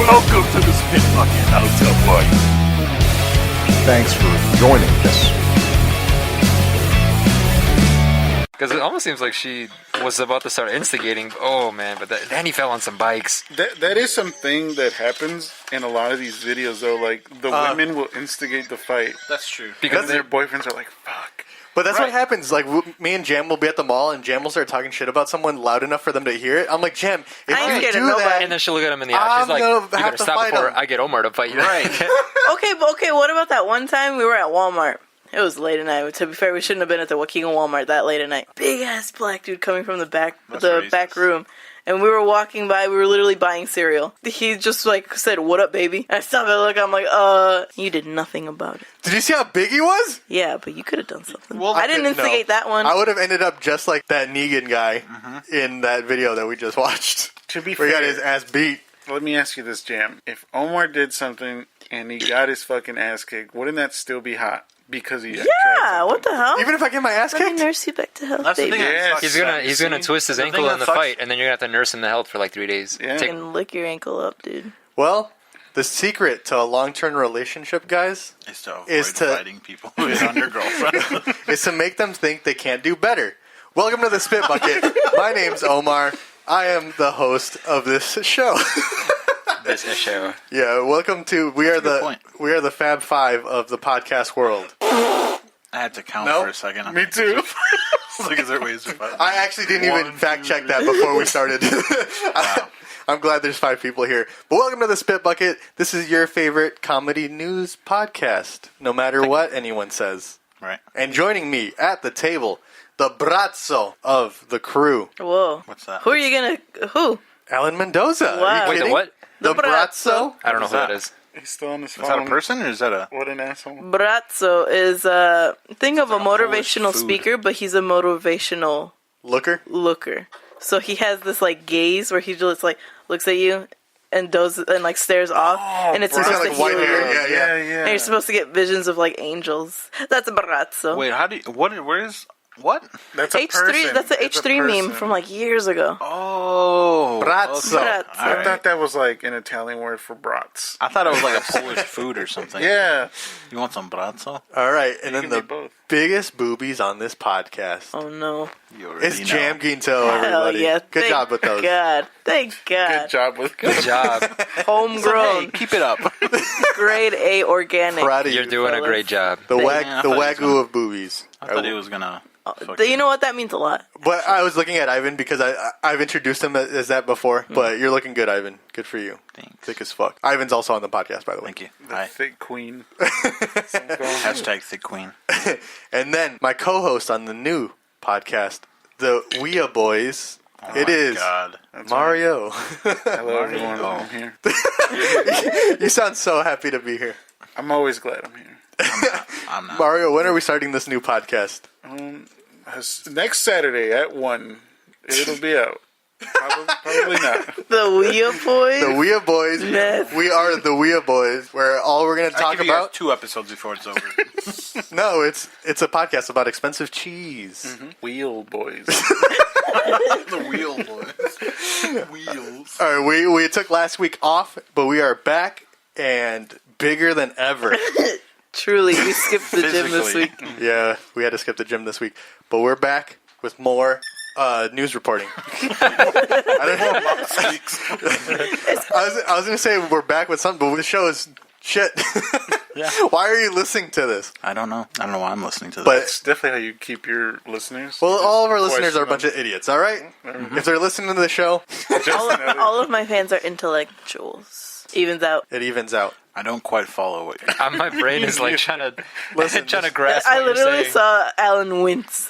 Welcome to the Spit Bucket Hotel Party. Thanks for joining us. Because it almost seems like she was about to start instigating. Oh man, but then he fell on some bikes. That is something that happens in a lot of these videos, though. Like, the women will instigate the fight. That's true. Because their boyfriends are like, fuck. But that's what happens. Like, me and Jam will be at the mall, and Jam will start talking shit about someone loud enough for them to hear it. I'm like, Jam, if you do that... And then she'll look at him in the eye. She's like, you better stop before I get Omar to fight you. Right. Okay, what about that one time we were at Walmart? It was late at night. To be fair, we shouldn't have been at the Waukegan Walmart that late at night. Big ass black dude coming from the back room. And we were walking by, we were literally buying cereal. He just said, "What up, baby?" I stopped and look, I'm like, you did nothing about it. Did you see how big he was? Yeah, but you could have done something. Well, I didn't instigate that one. I would have ended up just like that Negan guy in that video that we just watched. To be where fair, he got his ass beat. Let me ask you this, Jam. If Omar did something and he got his fucking ass kicked, wouldn't that still be hot? Because he what the hell? Even if I get my ass Let me kicked? nurse you back to health, That's the baby. thing. Yes. He's gonna twist his ankle in the fight, and then you're gonna have to nurse him to health for like 3 days. Yeah. You can lick your ankle up, dude. Well, the secret to a long-term relationship, guys, is to fighting people with on your girlfriend. is to make them think they can't do better. Welcome to the Spit Bucket. My name's Omar. I am the host of this show. This show. Yeah, welcome to we are the Fab Five of the podcast world. I had to count for a second. Me too. Like, is there ways to fight? I actually didn't even fact check that before we started. Wow. I'm glad there's 5 people here. But welcome to the Spit Bucket. This is your favorite comedy news podcast, no matter what anyone says. Right. And joining me at the table, the brazzo of the crew. Whoa. What's that? Who are you gonna... Who? Alan Mendoza. Wow. Are you Wait, kidding? the what? The brazzo. brazzo? I don't know who that is. He's still on his phone. Is that a person or is that a... What an asshole. Brazzo is a thing of a like a Polish motivational food. speaker, but he's a motivational Looker? So he has this gaze where he just looks at you and stares off, and it's He's supposed got to like white heal you. hair. Yeah. And you're supposed to get visions of angels. That's a Brazzo. Wait, how do you... Where is... What? That's a H3. person. That's an It's a H3 meme person. from years ago. Oh. Brazzo. okay. Brazzo. All I right. thought that was an Italian word for brats. I thought it was like a Polish food or something. Yeah. You want some brazzo? All right, and You then can be the both. biggest boobies on this podcast. Oh no! You already It's know. Jam Ginto, Hell everybody. yeah! Good job with those. Thank God. Good job with Good job. Homegrown, Hey, keep it up. grade A organic. Proud of You're you. doing a fellas. great job. The Thank wag, you. I the thought he was wagyu gonna- of boobies. I thought he was gonna... You know what? That means a lot. But I was looking at Ivan because I've introduced him as that before. But you're looking good, Ivan. Good for you. Thanks. Thick as fuck. Ivan's also on the podcast, by the way. Thank you. the Hi. thick queen. Hashtag thick queen. And then my co-host on the new podcast, the Weah Boys. Oh It my is God. Mario. Hello, everyone. I'm here. You sound so happy to be here. I'm always glad I'm here. I'm not. Mario, when are we starting this new podcast? Next Saturday at 1, it'll be out. Probably not. The Weah Boys. The Weah Boys. Yes. We are the Weah Boys, where all we're going to I'll talk give you guys about... 2 episodes before it's over. No, it's a podcast about expensive cheese. Wheel boys. The wheel boys. Wheels. All right, we took last week off, but we are back and bigger than ever. Truly, we skipped the gym this Physically. week. Yeah, we had to skip the gym this week, but we're back with more news reporting. I was going to say we're back with something, but the show is shit. Yeah. Why are you listening to this? I don't know. I don't know why I'm listening to this. But That's definitely how you keep your listeners. well, all of our listeners Question are a bunch of idiots. All right? If they're listening to the show, All of my fans are intellectuals. Evens out. it evens out. I don't quite follow what you're My brain is trying to Listen, trying to grasp I what you're literally saying. saw Alan wince.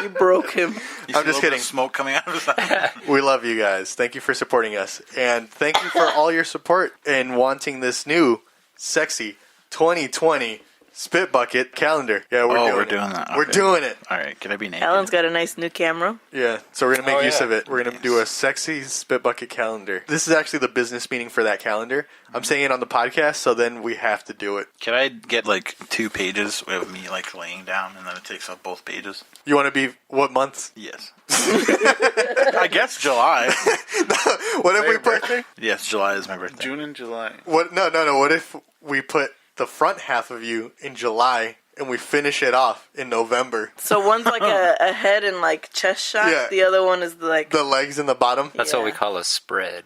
You broke him. You see I'm a just little bit kidding. of smoke coming out of his eye. We love you guys. Thank you for supporting us. And thank you for all your support in wanting this new, sexy 2020 Spit Bucket calendar. Yeah, we're doing that. We're Okay. doing it. All right, can I be naked? Alan's got a nice new camera. Yeah, so we're going to make use of it. We're going to Nice. do a sexy Spit Bucket calendar. This is actually the business meaning for that calendar. I'm saying it on the podcast, so then we have to do it. Can I get 2 pages of me laying down and then it takes up both pages? You want to be what month? Yes. I guess July. What if we Your put birthday? Yes, July is my birthday. June and July. what? No. What if we put the front half of you in July and we finish it off in November? So one's like a head and like chest shot. Yeah. The other one is like The legs in the bottom. That's what we call a spread.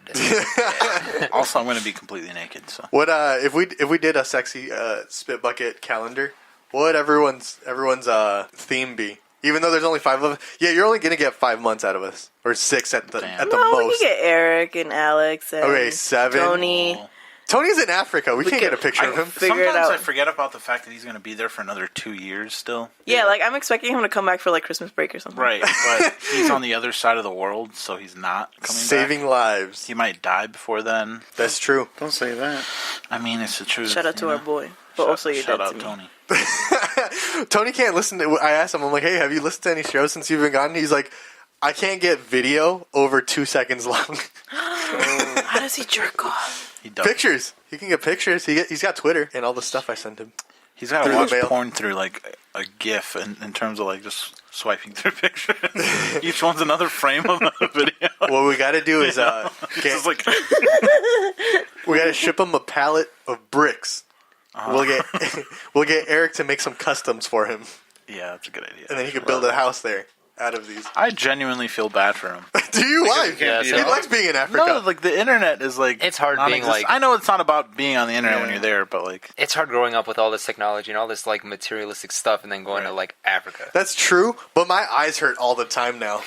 Also, I'm going to be completely naked. So What if we did a sexy spit bucket calendar? What would everyone's theme be? Even though there's only 5 of us, yeah, you're only gonna get 5 months out of us, or 6 at the Damn. at the no, we most. can get Eric and Alex and Okay, 7. Tony. Tony's in Africa. We can't get a picture of him. figure it sometimes out. I forget about the fact that he's going to be there for another 2 years still. Yeah, like I'm expecting him to come back for like Christmas break or something. Right, but he's on the other side of the world, so he's not coming Saving back. lives. He might die before then. That's true. Don't say that. I mean, it's the truth. Shout out to you our know? boy, but also you're Shout dead out to me. Tony. Tony can't listen to. I asked him. I'm like, hey, have you listened to any shows since you've been gone? He's like, I can't get video over 2 seconds long. How does he jerk off? He does. Pictures. He can get pictures. He's got Twitter and all the stuff I sent him. He's got to Through the watch mail. porn through like a GIF in terms of like just swiping through pictures. Each one's another frame of a video. What we got to do is It's like we got to ship him a pallet of bricks. We'll get Eric to make some customs for him, yeah, that's a good idea. and then he can build a house there out of these. I genuinely feel bad for him. Do you? Why? Yeah, He so- likes being in Africa. No, like the internet is like It's hard being, non-exist- like- I know it's not about being on the internet when you're there, but like It's hard growing up with all this technology and all this like materialistic stuff, and then going to like Africa. That's true, but my eyes hurt all the time now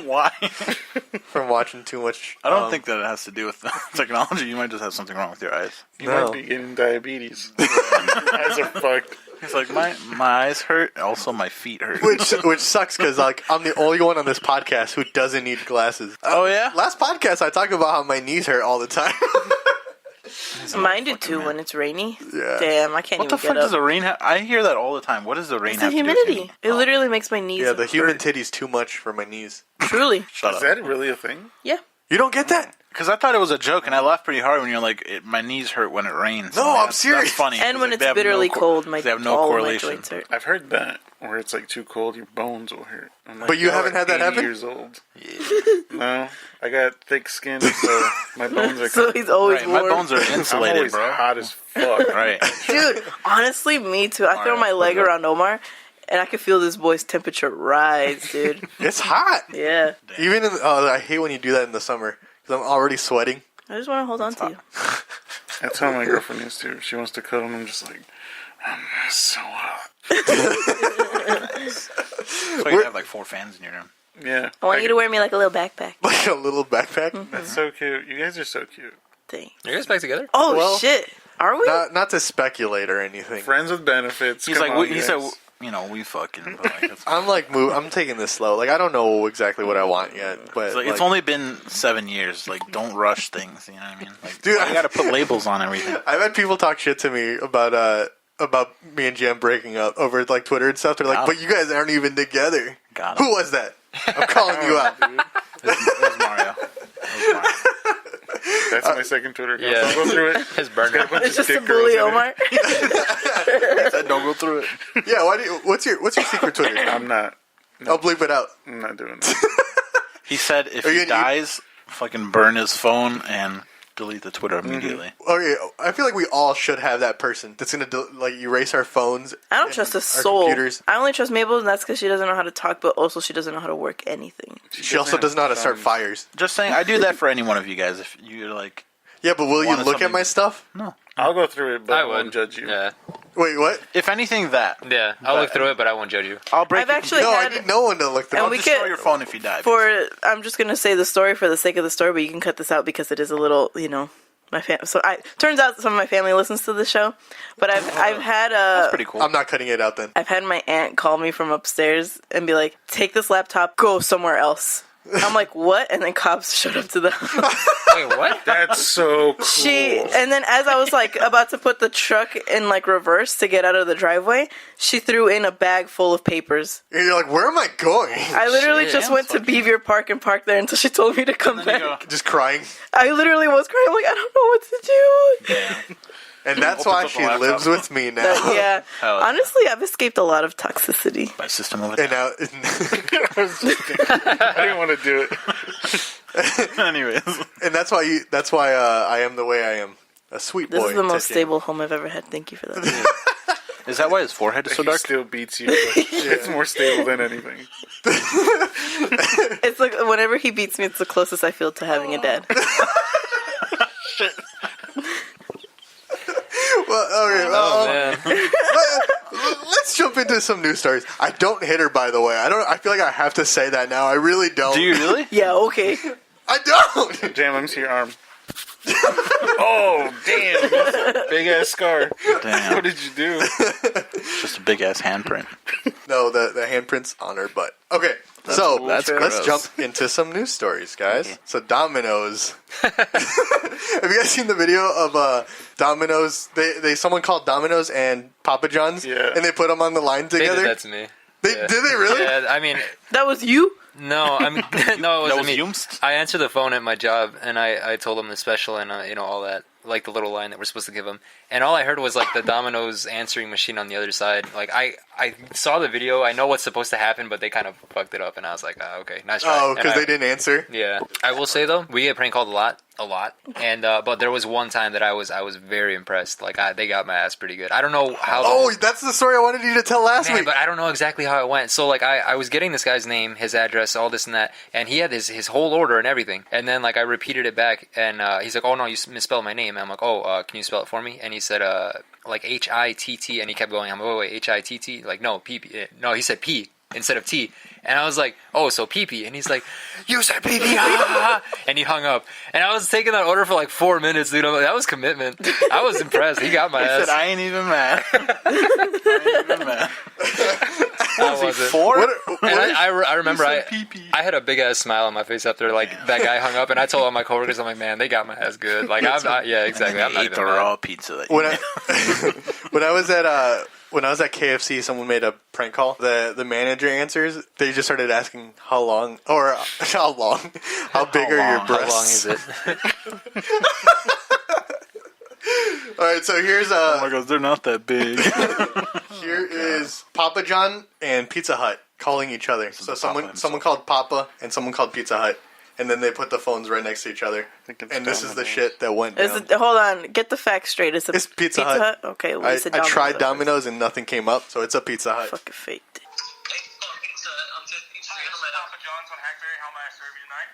why? from watching too much. I don't think that it has to do with the technology. You might just have something wrong with your eyes. You No. might be getting diabetes. Eyes are fucked. It's like my eyes hurt. Also, my feet hurt. which sucks because like I'm the only one on this podcast who doesn't need glasses. Oh yeah. Last podcast I talked about how my knees hurt all the time. Mine do too when it's rainy. Yeah. Damn, I can't What the even fuck get does up. the rain have? I hear that all the time. What does the rain It's the have to do with humidity. you? It literally makes my knees Yeah, the human hurt. titty's too much for my knees. Truly. Shut Is up. that really a thing? Yeah. You don't get that? Because I thought it was a joke, and I laughed pretty hard when you're like, my knees hurt when it rains. No, I'm like, I'm that's serious. funny. And 'cause, when like, it's they have bitterly no cold, my they have no all of my correlation. joints hurt. I've heard that. Where it's like too cold, your bones will hurt. I'm like, But you "You're haven't like had that 80 happen?" Years old. No, I got thick skin, so my bones are. So he's always Right, my warm. bones are I'm insulated, always bro. hot as fuck. Right. Dude, honestly, me too. I throw Alright, my leg put it up. around Omar, and I can feel this boy's temperature rise, dude. It's hot. Yeah. Even in I hate when you do that in the summer because I'm already sweating. I just want to hold on to you. That's how my girlfriend is too. If she wants to cuddle, I'm just like, I'm so hot. So you have like 4 fans in your room. Yeah. I want you to wear me like a little backpack Like a little backpack. That's so cute. You guys are so cute. thing. Are you guys back together? Oh, Well, shit. Are we? Not to speculate or anything. Friends with benefits. He's Come like, on, he guys. said, you know, we fucking. But like, it's, I'm taking this slow. Like I don't know exactly what I want yet, but it's only been 7 years. Like, don't rush things. You know what I mean? Like, Dude, you got to put labels on everything. I've had people talk shit to me about me and Jam breaking up over like Twitter and stuff. They're like, Got but him. you guys aren't even together. Got him. Who was that? I'm calling you out. It was Mario. That's my second Twitter account. Yeah. I'll go through it. His burner. It's just a dick bully, girls in it. Omar. Don't go through it. Yeah, why do you, what's your secret Twitter? I'm not. I'll bleep it out. I'm not doing that. He said if Are you he gonna- dies, fucking burn his phone and delete the Twitter immediately. Okay, I feel like we all should have that person that's gonna like erase our phones. I don't and trust a our soul. computers. I only trust Mabel, and that's because she doesn't know how to talk, but also she doesn't know how to work anything. She also does not know how to start fires. Just saying, I do that for any one of you guys. If you're like, Yeah, but will you Wanted look at something- my stuff? no. I'll go through it, but I, I won't would judge you. Yeah, Wait, what? If anything, that. yeah. I'll look through it, but I won't judge you. I'll break I've it. actually No, I had need no one to look through. And I'll we destroy could- your phone if you die. I'm just gonna say the story for the sake of the story, but you can cut this out because it is a little, my family. So turns out some of my family listens to the show, but I've had That's pretty cool. I'm not cutting it out then. I've had my aunt call me from upstairs and be like, "Take this laptop, go somewhere else." I'm like, "What?" And then cops showed up to the house. Wait, what? That's so cool. And then as I was like about to put the truck in like reverse to get out of the driveway, she threw in a bag full of papers. And you're like, where am I going? I literally shit. just went to Beaver Park and parked there until she told me to come And then you back. go, Just crying. I literally was crying. I'm like, I don't know what to do. yeah. And that's Opens why up she a laptop. lives with me now. But yeah, Hell yeah. honestly, I've escaped a lot of toxicity. By system of And attack. now, I didn't want to do it. Anyways. And that's why I am the way I am. A sweet boy. This is the most to Jam. stable home I've ever had. Thank you for that. Is that why his forehead is so He dark? still beats you. But it's more stable than anything. It's like whenever he beats me, it's the closest I feel to having a dad. Well, okay. Oh man. Let's jump into some news stories. I don't hit her, by the way. I feel like I have to say that now. I really don't. Do you really? Yeah, okay. I don't. Jam, let me see your arm. Oh, damn. Big ass scar. Damn. What did you do? Just a big ass handprint. No, the handprints on her butt. Okay, so that's let's gross. jump into some news stories, guys. So Domino's. Have you guys seen the video of Domino's? Someone called Domino's and Papa John's, Yeah. and they put them on the line They together. did that to me. Did they really? Yeah, I mean, That was you? no, I mean, no, it wasn't was me. Jumst? I answered the phone at my job, and I told them the special and all that, like the little line that we're supposed to give them. And all I heard was like the Domino's answering machine on the other side. Like I saw the video, I know what's supposed to happen, but they kind of fucked it up, and I was like, oh, okay, nice try. Oh, And because I- they didn't answer. Yeah, I will say though, we get prank called a lot, and but there was one time that I was very impressed. Like they got my ass pretty good. I don't know how. Oh, that's the story I wanted you to tell last Man, week. but I don't know exactly how it went. So, like, I was getting this guy's name, his address, all this and that, and he had his whole order and everything. And then, like, I repeated it back, and he's like, oh, no, you misspelled my name. And I'm like, oh, can you spell it for me? And he said, like, H-I-T-T, and he kept going. I'm like, wait, H-I-T-T? Like, no, P-P. No, he said P instead of T. And I was like, oh, so P-P. And he's like, you said P-P, ah! And he hung up. And I was taking that order for, like, 4 minutes, dude. I'm like, that was commitment. I was impressed. He got my He ass. said, I ain't even mad. I ain't even mad. I wasn't. 4? And I remember said pee-pee. I had a big ass smile on my face after like that guy hung up, and I told all my coworkers, I'm like, man, they got my ass good. Like yeah, exactly. I'm not ate even the mad. raw pizza that when you I when I was at KFC, someone made a prank call. The manager answers. They just started asking how long, how big are your long? breasts? How long is it? All right, so here's Oh my god, they're not that big. here is Papa John and Pizza Hut calling each other. So the someone Papa someone called Papa and someone called Pizza Hut, and then they put the phones right next to each other. think it's And this is the Domino's. shit that went Is down. it, hold on, get the facts straight. It's Pizza Hut. Okay, well, I you said Domino's tried at first. Domino's and nothing came up, so it's a Pizza Hut. Fucking faked it. Papa John's on Hackberry. How may I serve you tonight?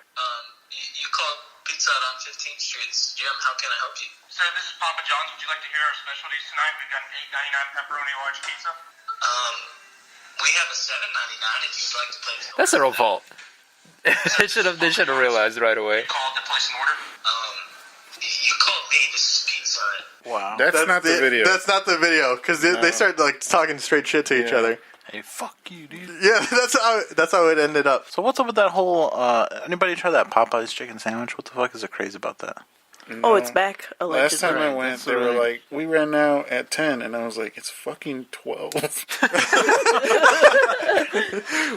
You called Pizza Hut on 15th Street. It's Jim. How can I help you? Sir, this is Papa John's. Would you like to hear our specialties tonight? We've got an $8.99 pepperoni large pizza. We have a $7.99 if you'd like to place an order. That's their own fault. They should have realized right away. You called to place an order? You called me. This is Pizza Hut. Wow. That's not the video. That's not the video because they started like talking straight shit to each Yeah. other. Hey, fuck you, dude. Yeah, that's how it ended up. So what's up with that whole, anybody try that Popeye's chicken sandwich? What the fuck is so crazy about that? Oh, it's back. Allegedly. Last time I went, That's they were right. like, we ran out at 10, and I was like, it's fucking 12.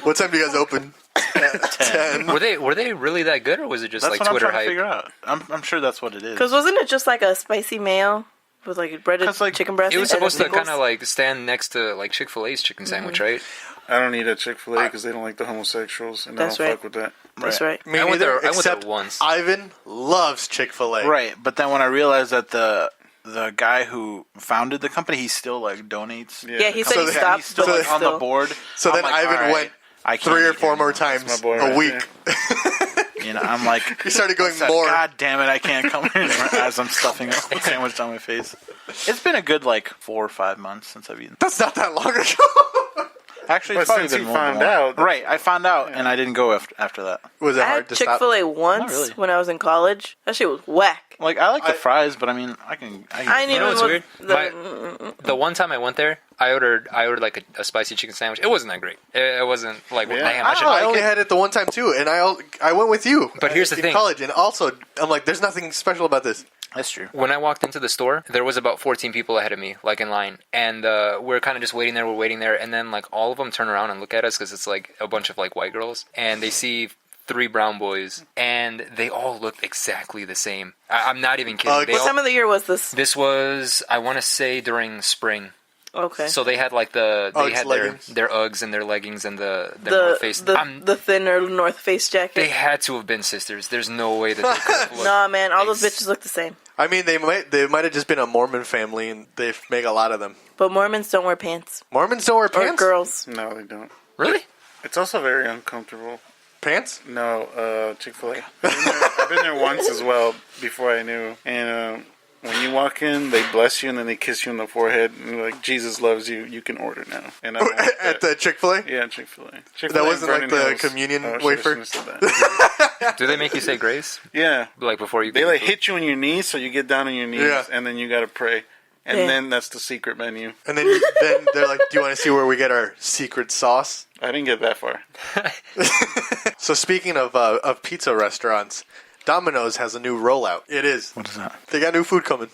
What time do you guys open? 10. Were they really that good, or was it just That's like what I'm Twitter trying to hype? figure out. I'm sure that's what it is. Because wasn't it just like a spicy mayo with like a breaded 'Cause, like, chicken breast? It was and supposed to pickles? kind of like stand next to like Chick-fil-A's chicken sandwich, right? I don't eat at Chick-fil-A because they don't like the homosexuals, and That's I don't right. fuck with that. That's right. Me I went neither, there except once. Ivan loves Chick-fil-A. Right, but then when I realized that the guy who founded the company, he still like donates. Yeah, he said So he then- stopped, He's still but like, on the still. board. So I'm then like, Ivan all right, went I can't 3 or eat 4 more anymore. times my boy a right week. You know, I'm like, He started going I said, more. God damn it, I can't come in as I'm stuffing a sandwich down my face. It's been a good like 4 or 5 months since I've eaten. That's not that long ago. Actually, But it's probably since been you more. found out- Right? I found out, and I didn't go after that. Was it I hard had to Chick stop? Fil A once really. when I was in college. That shit was whack. Like I like the I- fries, but I mean, I can. I ain't You know even what's weird? with The one time I went there, I ordered like a spicy chicken sandwich. It wasn't that great. It wasn't like, Yeah. damn, I I don't should know. I like only it. had it the one time too, and I went with you. But here's the in thing. college, and also I'm like, there's nothing special about this. That's true. When I walked into the store, there was about 14 people ahead of me, like in line, and we're kind of just waiting there. We're waiting there, and then like all of them turn around and look at us because it's like a bunch of like white girls, and they see 3 brown boys, and they all looked exactly the same. I'm not even kidding. They what all- time of the year was this? This was, I want to say, during spring. Okay. So they had like they Uggs had leggings. their Uggs and their leggings and their North Face. The thinner North Face jacket. They had to have been sisters. There's no way that they could have looked. Nah, man, all those bitches look the same. I mean, they might have just been a Mormon family, and they make a lot of them. But Mormons don't wear pants. Mormons don't wear Or pants. girls. No, they don't. Really? It's also very uncomfortable. Pants? No, Chick-fil-A. I've been there once as well before I knew. And when you walk in, they bless you and then they kiss you on the forehead and you're like, Jesus loves you. You can order now. And I don't like At that. the Chick-fil-A? Yeah, Chick-fil-A. That wasn't like the communion wafer? I should've said that. Do they make you say grace? Yeah. Like before you? They like hit you on your knees, so you get down on your knees, Yeah. and then you gotta pray. And Yeah. then that's the secret menu. And then they're like, do you want to see where we get our secret sauce? I didn't get that far. So speaking of pizza restaurants, Domino's has a new rollout. It is. What is that? They got new food coming.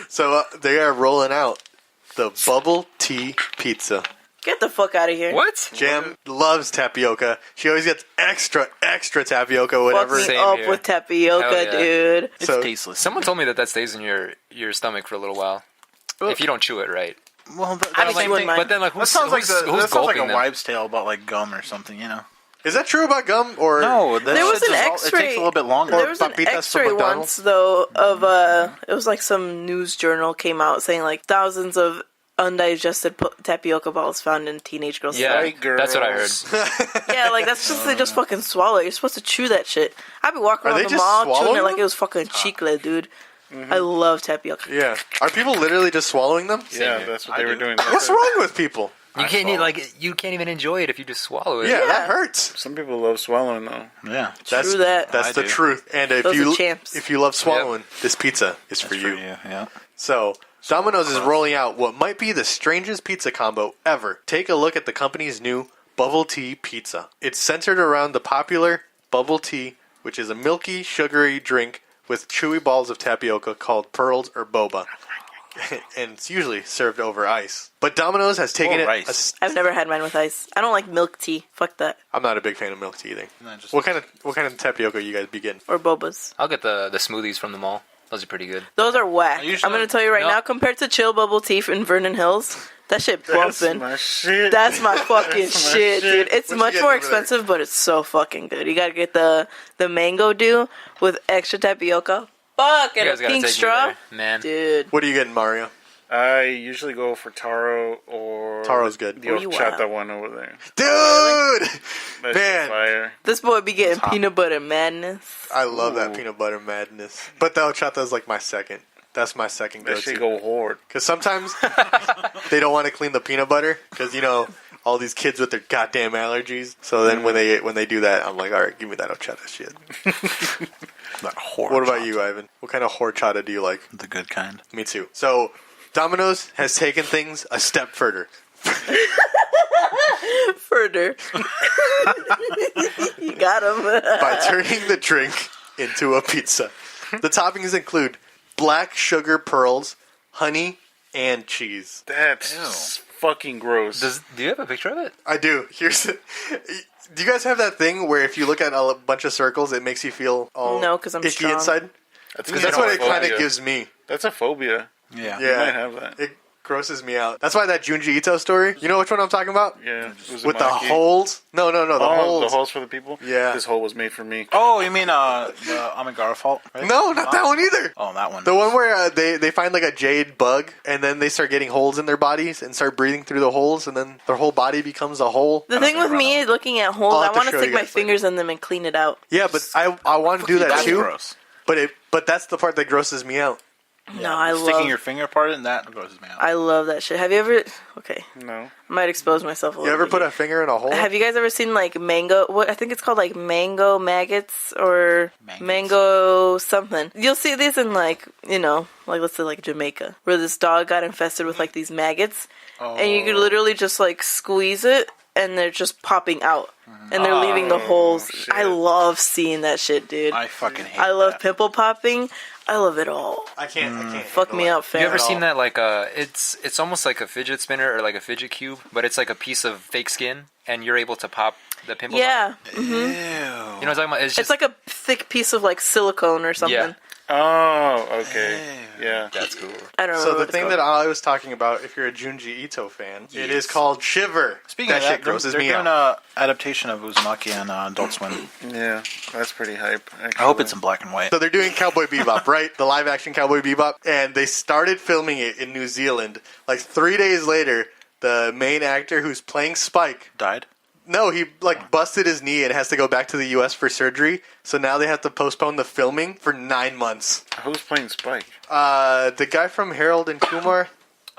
So they are rolling out the bubble tea pizza. Get the fuck out of here. What? Jam loves tapioca. She always gets extra tapioca, whatever. Fuck me Same up here. with tapioca, Hell yeah. dude. It's So- tasteless. Someone told me that stays in your stomach for a little while if you don't chew it right. Well, I just wouldn't mind. But then like that who's, sounds like who's, who's that sounds like gulping a them? wives' tale about like gum or something, you know? Is that true about gum? Or No, There was an It X-ray. takes a little bit longer. There was an papitas from X-ray McDonald's? once, though, of it was like some news journal came out saying like thousands of undigested tapioca balls found in teenage girls' Yeah, stomach. that's what I heard. Yeah, like that's just they just fucking swallow it. You're supposed to chew that shit. I'd be walking Are around they the just mall chewing swallowing it like them? it was fucking chicle, dude. I love tapioca. yeah, are people literally just swallowing them? Yeah, here. that's what I they were do. doing. What's wrong with people? You can't you can't even enjoy it if you just swallow it. Yeah, that hurts. Some people love swallowing though. Yeah. That's, True that. That's I the do. truth. And if Those you are champs. if you love swallowing, this pizza is for you. Yeah. So, Domino's is rolling out what might be the strangest pizza combo ever. Take a look at the company's new bubble tea pizza. It's centered around the popular bubble tea, which is a milky, sugary drink with chewy balls of tapioca called pearls or boba. And it's usually served over ice. But Domino's has taken Or it. rice. I've never had mine with ice. I don't like milk tea. Fuck that. I'm not a big fan of milk tea either. No, just- What kind of tapioca you guys be getting? Or bobas. I'll get the smoothies from the mall. Those are pretty good. Those are whack. Usually- I'm gonna tell you right No. now, compared to chill bubble tea in Vernon Hills, that shit That's bumping. my shit. That's my fucking That's my shit, dude. It's What you much getting more over there? expensive, but it's so fucking good. You gotta get the mango dew with extra tapioca. Fuck, You and a guys gotta pink take me straw. there, man. Dude. What are you getting, Mario? I usually go for taro or Taro's good. the Oh, you horchata wild. one over there. Dude! That's Man. fire. This boy be getting peanut butter madness. I love that Ooh. peanut butter madness. But the horchata is like my second. That's my second That shit go-to. go hard. Because sometimes they don't want to clean the peanut butter because, you know, all these kids with their goddamn allergies. So then when they do that, I'm like, all right, give me that horchata shit. That horror What about shot. you, Ivan? What kind of horchata do you like? The good kind. Me too. So Domino's has taken things a step further. Further. You got him. By turning the drink into a pizza. The toppings include black sugar pearls, honey, and cheese. That's fucking gross. Do you have a picture of it? I do. Do you guys have that thing where if you look at a bunch of circles, it makes you feel all No, 'cause I'm icky strong. inside? Because that's what it kind of gives me. That's a phobia. Yeah. Yeah, might have that. It grosses me out. That's why that Junji Ito story. You know which one I'm talking about? Yeah. With the holes. No, the holes. The holes for the people? Yeah. This hole was made for me. Oh, you mean the Amigara fault? Right? No, not that one either. Oh, that one. The one where they find like a jade bug, and then they start getting holes in their bodies and start breathing through the holes, and then their whole body becomes a hole. The thing with me looking at holes, I'll I have to want to show stick you my guys later. fingers in them and clean it out. Yeah, but I want to do that That's too. gross. But that's the part that grosses me out. No, I Sticking love. your finger apart in that grosses me out. I love that shit. Have you ever? Okay, No. I might expose myself a You little. ever bit put here. a finger in a hole? Have you guys ever seen like mango? What I think it's called like mango maggots or Maggots. mango something. You'll see these in like like let's say like Jamaica, where this dog got infested with like these maggots, and you could literally just like squeeze it, and they're just popping out, and they're leaving the holes. shit. I love seeing that shit, dude. I fucking hate I love that. pimple popping. I love it all. I can't. Fuck me up, fam. You ever seen that? Like it's almost like a fidget spinner or like a fidget cube, but it's like a piece of fake skin, and you're able to pop the pimples. Yeah, on it. You know what I'm talking about? It's it's like a thick piece of like silicone or something. Yeah. Oh, okay. Yeah. That's cool. I don't know. So the thing that I was talking about, if you're a Junji Ito fan, it is called Shiver. Speaking of shit that, grosses they're me doing out. a adaptation of Uzumaki on Adult Swim. Yeah, that's pretty hype. Actually. I hope it's in black and white. So they're doing Cowboy Bebop, right? The live action Cowboy Bebop. And they started filming it in New Zealand. Like 3 days later, the main actor who's playing Spike... Died? No, he busted his knee and has to go back to the U.S. for surgery. So now they have to postpone the filming for 9 months. Who's playing Spike? The guy from Harold and Kumar.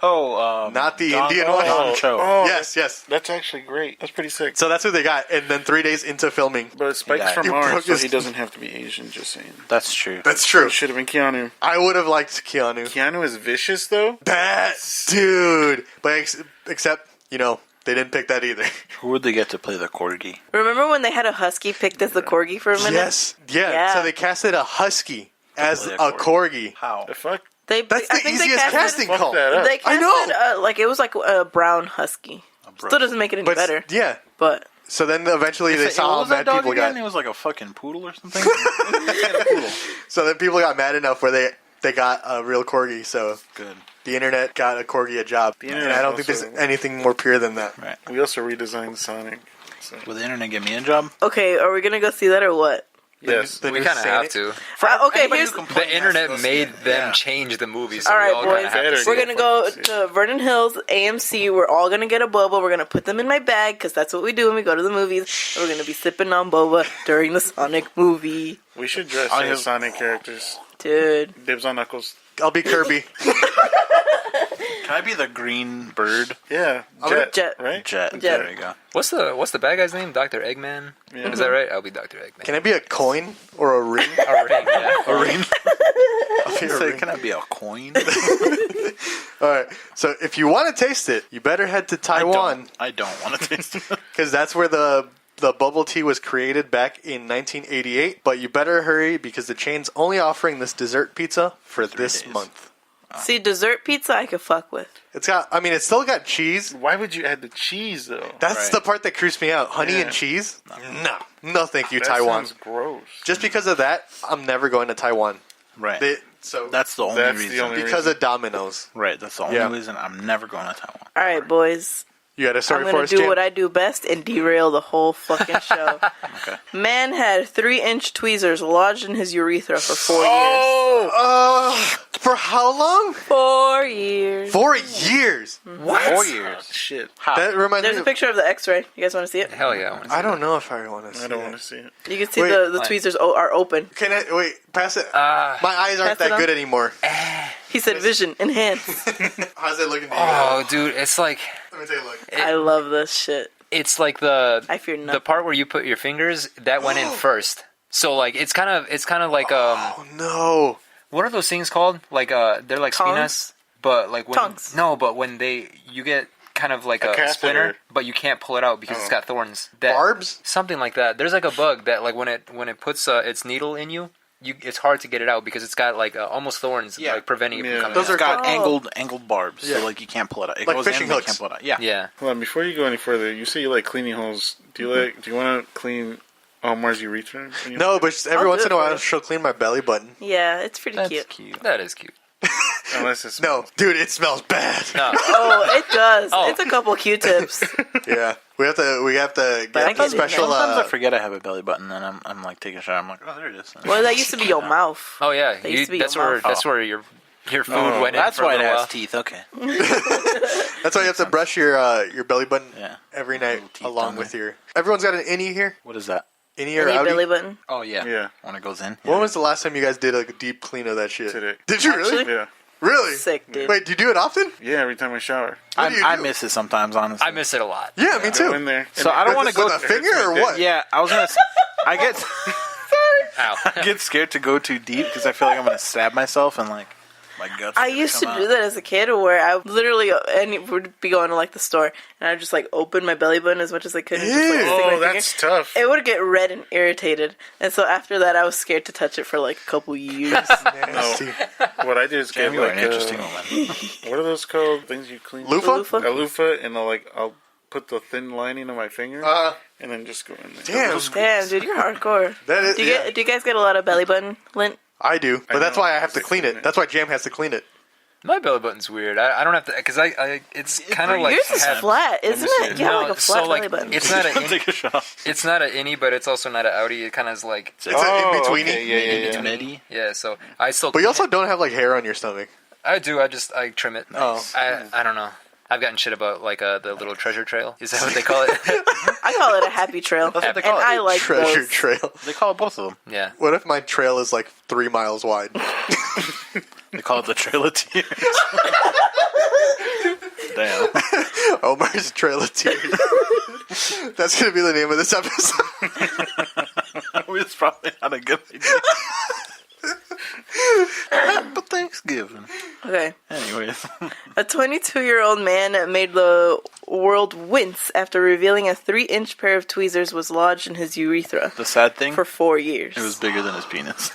Oh, Not the Indian one. Don Cho. Oh, Yes. That's actually great. That's pretty sick. So that's who they got. And then 3 days into filming. But Spike's Yeah. from He Mars, broke so his- he doesn't have to be Asian, just saying. That's true. That's true. It should have been Keanu. I would have liked Keanu. Keanu is vicious, though. That dude. But except, they didn't pick that either. Who would they get to play the corgi? Remember when they had a husky picked as the corgi for a minute? Yes. Yeah. So they casted a husky as play a a corgi. How? The fuck? That's the easiest casting Fuck call. that up. They I casted, know. it was like a brown husky. Still doesn't make it any But better. yeah. But So then eventually they What saw how was that mad dog people again? got. It was like a fucking poodle or something? So then people got mad enough where they got a real corgi. So Good. the internet got a corgi a job. The And internet I don't think there's also- anything more pure than that. Right. We also redesigned Sonic. So. Will the internet get me a job? okay, are we gonna go see that or what? Yes. The We new kind of have Sonic- to. Okay, here's The internet made them change the movie, so all we right, all kind boys. of have to Better see We're it. gonna go to Vernon Hills AMC. We're all gonna get a boba. We're gonna put them in my bag because that's what we do when we go to the movies. We're gonna be sipping on boba during the Sonic movie, We should dress I as have- Sonic characters. dude. Dibs on Knuckles. I'll be Kirby. Can I be the green bird? Yeah. Jet. Right? Jet. Jet. There you go. What's the bad guy's name? Dr. Eggman? Yeah. Is that right? I'll be Dr. Eggman. Can I be a coin or a ring? A ring, yeah. A ring? I'll be a Say, ring. can I be a coin? All right. So if you want to taste it, you better head to Taiwan I don't want to taste it. because that's where the bubble tea was created back in 1988. But you better hurry because the chain's only offering this dessert pizza for 3 this days. month. See, dessert pizza I could fuck with. It's still got cheese. Why would you add the cheese, though? That's Right. the part that creeps me out. Honey Yeah. and cheese? No, thank you, That Taiwan. sounds gross. Just because of that, I'm never going to Taiwan. Right. So That's the only That's the reason. only because of Domino's. Right. That's the only Yeah. reason I'm never going to Taiwan. All right, boys. You got a I'm story for gonna us, do Jim? what I do best and derail the whole fucking show. Okay. Man had 3-inch tweezers lodged in his urethra for 4 For how long? years. 4 years. 4 years. 4 years. Shit. How? That reminds There's me. a picture of the X-ray. You guys want to see it? Hell yeah. I wanna see I don't know if I want to see I don't it. want to see it. You can see Wait, the like- tweezers are open. Can I wait? Pass it. that. My eyes aren't pass it that on. good anymore. He said vision enhanced. How's it looking to you? Oh, dude, it's like Let me take a look. I love this shit. it's like the I fear the nothing. part where you put your fingers that went in first. So like it's kind of like Oh no! what are those things called? Like they're like Tongs? spinas, but like when Tongues. no, but when you get kind of like A a catheter. splinter, but you can't pull it out because it's got thorns. That, Barbs? something like that. There's like a bug that like when it puts its needle in you, it's hard to get it out because it's got like almost thorns Yeah. like preventing it Yeah. from coming Those out. are It's got Oh. angled barbs, Yeah. so like you can't pull it out. It Like goes fishing in, but you hooks. can't pull it out. Yeah. Yeah. Hold on, before you go any further, you say you like cleaning holes. Do you want to clean Omar's urethra? when you- No, but just every I'll once do in a it for while you. she'll clean my belly button. Yeah, it's pretty That's cute. cute. That is cute. Unless it's No, dude, it smells bad. No. Oh, it does. Oh. It's a couple Q-tips. Yeah, we have to But I get the get it. special. Sometimes I forget I have a belly button, and I'm like taking a shower. I'm like, oh, there it is. Well, that used to be your mouth. Oh yeah, That used to be that's your where mouth. that's where your food Oh, went in. That's for a why it little has while. teeth. Okay. That's why you have to brush your belly button Yeah. every night Little teeth along on with there. your. Everyone's got an innie here. What is that? Innie or Any outie? belly button. Oh yeah. Yeah. When it goes in. When was the last time you guys did a deep clean of that shit? Today. Did you really? Actually? Yeah. Really? Sick, dude. Wait, do you do it often? Yeah, every time I shower. What do you I do? miss it sometimes, honestly. I miss it a lot. Yeah, me Go too. in there. So I don't want to go. with a finger or what? Yeah, I was gonna. I get Ow. get scared to go too deep because I feel like I'm gonna stab myself and like my guts. I are gonna used to come do out. that as a kid where I literally would be going to like the store and I'd just like open my belly button as much as I could and just like Ew. stick my Oh, that's finger. tough. It would get red and irritated. And so after that I was scared to touch it for like a couple years. Nasty. What I do is Damn, get you are like an interesting woman. what are those called? Things you clean? Loofah? Loofah? A loofah, and I'll put the thin lining of my finger, and then just go in there. Damn. Damn, dude, you're hardcore. That is. Do you guys get a lot of belly button lint? I do, but that's know, why I have to clean it. That's why Jam has to clean it. My belly button's weird. I don't have to because it's kind of like Yours is flat, isn't it? You have like a flat belly button. it's not a Take a shot. it's not an innie, but it's also not an outie. It kind of is like It's an in-betweeny. Okay, yeah. Midi. yeah. So I still. But you also don't have like hair on your stomach. I do. I trim it. Oh. I don't know. I've gotten shit about like the little treasure trail. Is that what they call it? I call it a happy trail. That's what they And call it. I like Treasure those. trail. They call it both of them. Yeah. What if my trail is like 3 miles wide? They call it the Trail of Tears. Damn. Omar's Trail of Tears. That's gonna be the name of this episode. It's probably not a good idea. But Thanksgiving. Okay. Anyways. A 22-year-old man made the world wince after revealing a 3-inch pair of tweezers was lodged in his urethra The sad thing, for 4 years. it was bigger than his penis.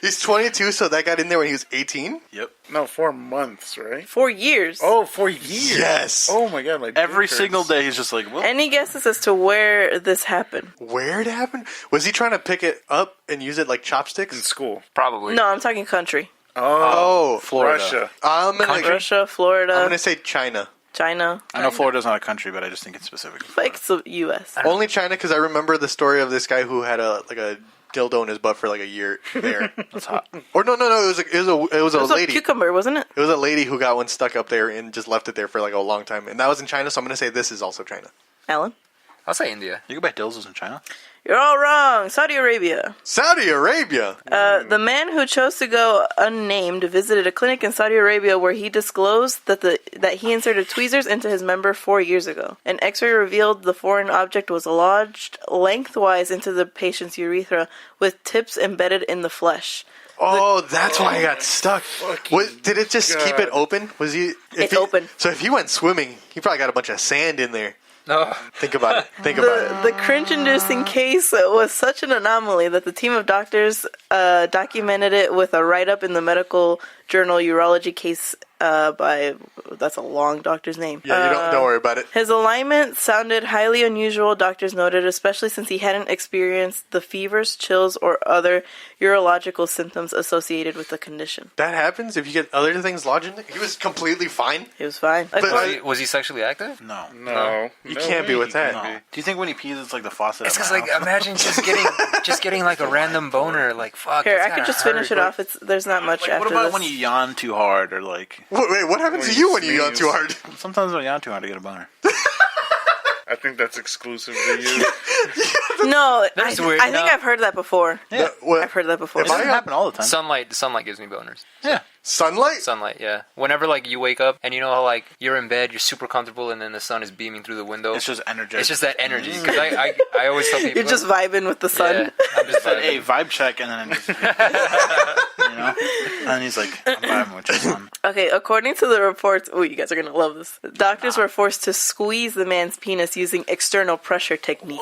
He's 22, so that got in there when he was 18? Yep. No, 4 months, right? 4 years. Oh, 4 years. Yes. Oh my god, like Every single day he's just like, well, Any guesses as to where this happened? Where it happened? Was he trying to pick it up and use it like in chopsticks? school. Probably. No, I'm talking country. Oh, Florida. Russia. I'm gonna, Russia, Florida, I'm gonna say China. China. I know Florida's not a country, but I just think it's specific. Like it's the U.S. Only China, because I remember the story of this guy who had a dildo in his butt for like a year there. That's hot. Or no, it was It was a a lady. cucumber, wasn't it? It was a lady who got one stuck up there and just left it there for like a long time, and that was in China. So I'm gonna say this is also China. Alan? I'll say India. You go buy dildos in China? You're all wrong. Saudi Arabia. Saudi Arabia. The man who chose to go unnamed visited a clinic in Saudi Arabia where he disclosed that he inserted tweezers into his member 4 years ago. An X-ray revealed the foreign object was lodged lengthwise into the patient's urethra with tips embedded in the flesh. Oh, that's why I got stuck. Did it just keep it open? Was he? It's open. So if he went swimming, he probably got a bunch of sand in there. No. Think about it. Think about it. The cringe-inducing case was such an anomaly that the team of doctors documented it with a write-up in the medical journal Urology Case by... That's a long doctor's name. Yeah, you don't worry about it. His alignment sounded highly unusual, doctors noted, especially since he hadn't experienced the fevers, chills, or other urological symptoms associated with the condition. That happens if you get other things lodged in there. He was completely fine. He was fine. Was he sexually active? No. No. You can't be with that. No. Do you think when he pees, it's like the faucet? It's at because my like house? imagine just getting like a random boner. Like fuck. Here, that's I could gotta just finish hurt. it off. There's not much Like, after what about this. when you yawn too hard or like? Wait, what happens to you when you yawn too hard? Sometimes when I yawn too hard, I get a boner. I think that's exclusive to you. No, That's I weird. think No. I've heard that before. Yeah. I've heard that before. It doesn't happen all the time. Sunlight gives me boners. Yeah. Sunlight? Sunlight, yeah. Whenever like you wake up and you know how like you're in bed, you're super comfortable, and then the sun is beaming through the window. It's just energetic. It's just that energy. Because I always tell people You're just vibing with the sun. Yeah, I'm just said, vibing. hey, vibe check, and then just, you know, and he's like, I'm vibing with your son. Okay, according to the reports, oh, you guys are gonna love this. Doctors were forced to squeeze the man's penis using external pressure technique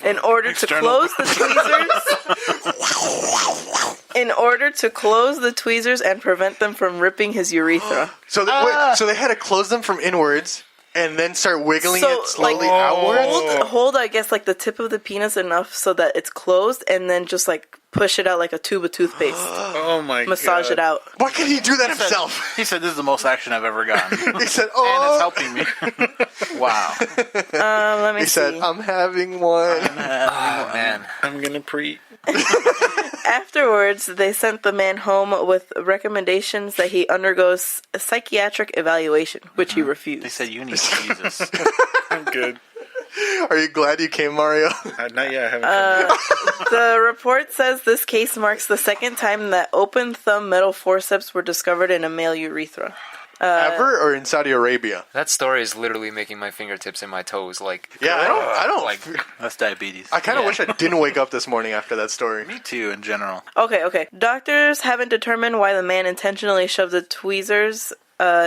in order External- to close the tweezers. In order to close the tweezers and prevent them from ripping his urethra. So so they had to close them from inwards and then start wiggling So, it slowly like, outwards? Hold, I guess, like the tip of the penis enough so that it's closed, and then just like push it out like a tube of toothpaste. Oh my god. Massage it out. Why can't he do that himself? He said, this is the most action I've ever gotten. He said, And oh. it's helping me. Wow. Let me He see. said, I'm having one. Oh man. I'm gonna pre. Afterwards, they sent the man home with recommendations that he undergoes a psychiatric evaluation, which he They refused. said, you need Jesus. I'm good. Are you glad you came, Mario? Not yet. I haven't come yet. The report says this case marks the second time that open thumb metal forceps were discovered in a male urethra. Ever or in Saudi Arabia? That story is literally making my fingertips and my toes like. Yeah, I don't like. That's diabetes. I kind of wish I didn't wake up this morning after that story. Me too, in general. Okay. Doctors haven't determined why the man intentionally shoved the tweezers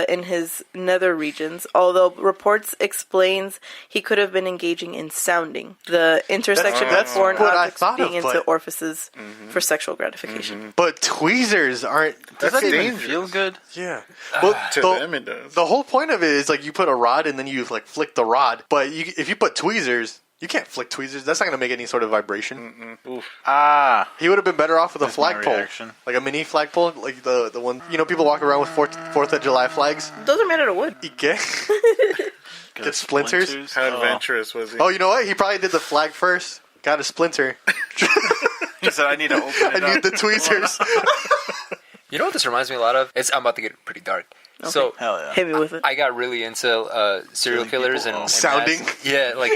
in his nether regions, although reports explains he could have been engaging in sounding, the intersection That's of foreign what I objects thought being of, into but- orifices for sexual gratification. But tweezers aren't. Does that even dangerous. feel good? Yeah. Well, To them, it does. the whole point of it is like you put a rod and then you like flick the rod. But if you put tweezers, You can't flick tweezers. That's not going to make any sort of vibration. He would have been better off with a That's my flagpole. reaction. Like a mini flagpole. Like the one, people walk around with 4th of July flags. Those are made out of wood. Get splinters. How adventurous was he? Oh, you know what? He probably did the flag first. Got a splinter. He said, I need to open it I need up. the tweezers. You know what this reminds me a lot of? I'm about to get pretty dark. Okay. So Hell yeah. Hit me with it. I got really into serial Killing killers people and off. Sounding. mass- yeah, like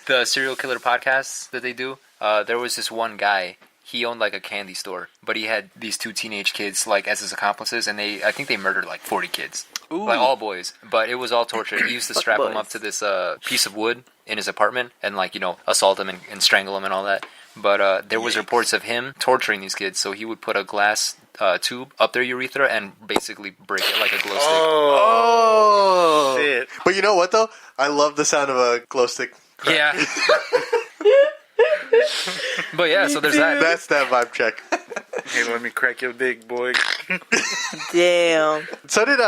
the serial killer podcasts that they do. There was this one guy. He owned like a candy store, but he had these 2 teenage kids like as his accomplices, and I think they murdered like 40 kids, like all boys. But it was all torture. He used to strap them up to this piece of wood in his apartment and like assault them and strangle them and all that. But there was reports of him torturing these kids. So he would put a glass tube up their urethra and basically break it like a glow stick. Oh. Shit. But you know what, though? I love the sound of a glow stick. Yeah. But yeah, so there's that. That's that vibe check. Hey, let me crack your dick, boy. Damn. So did,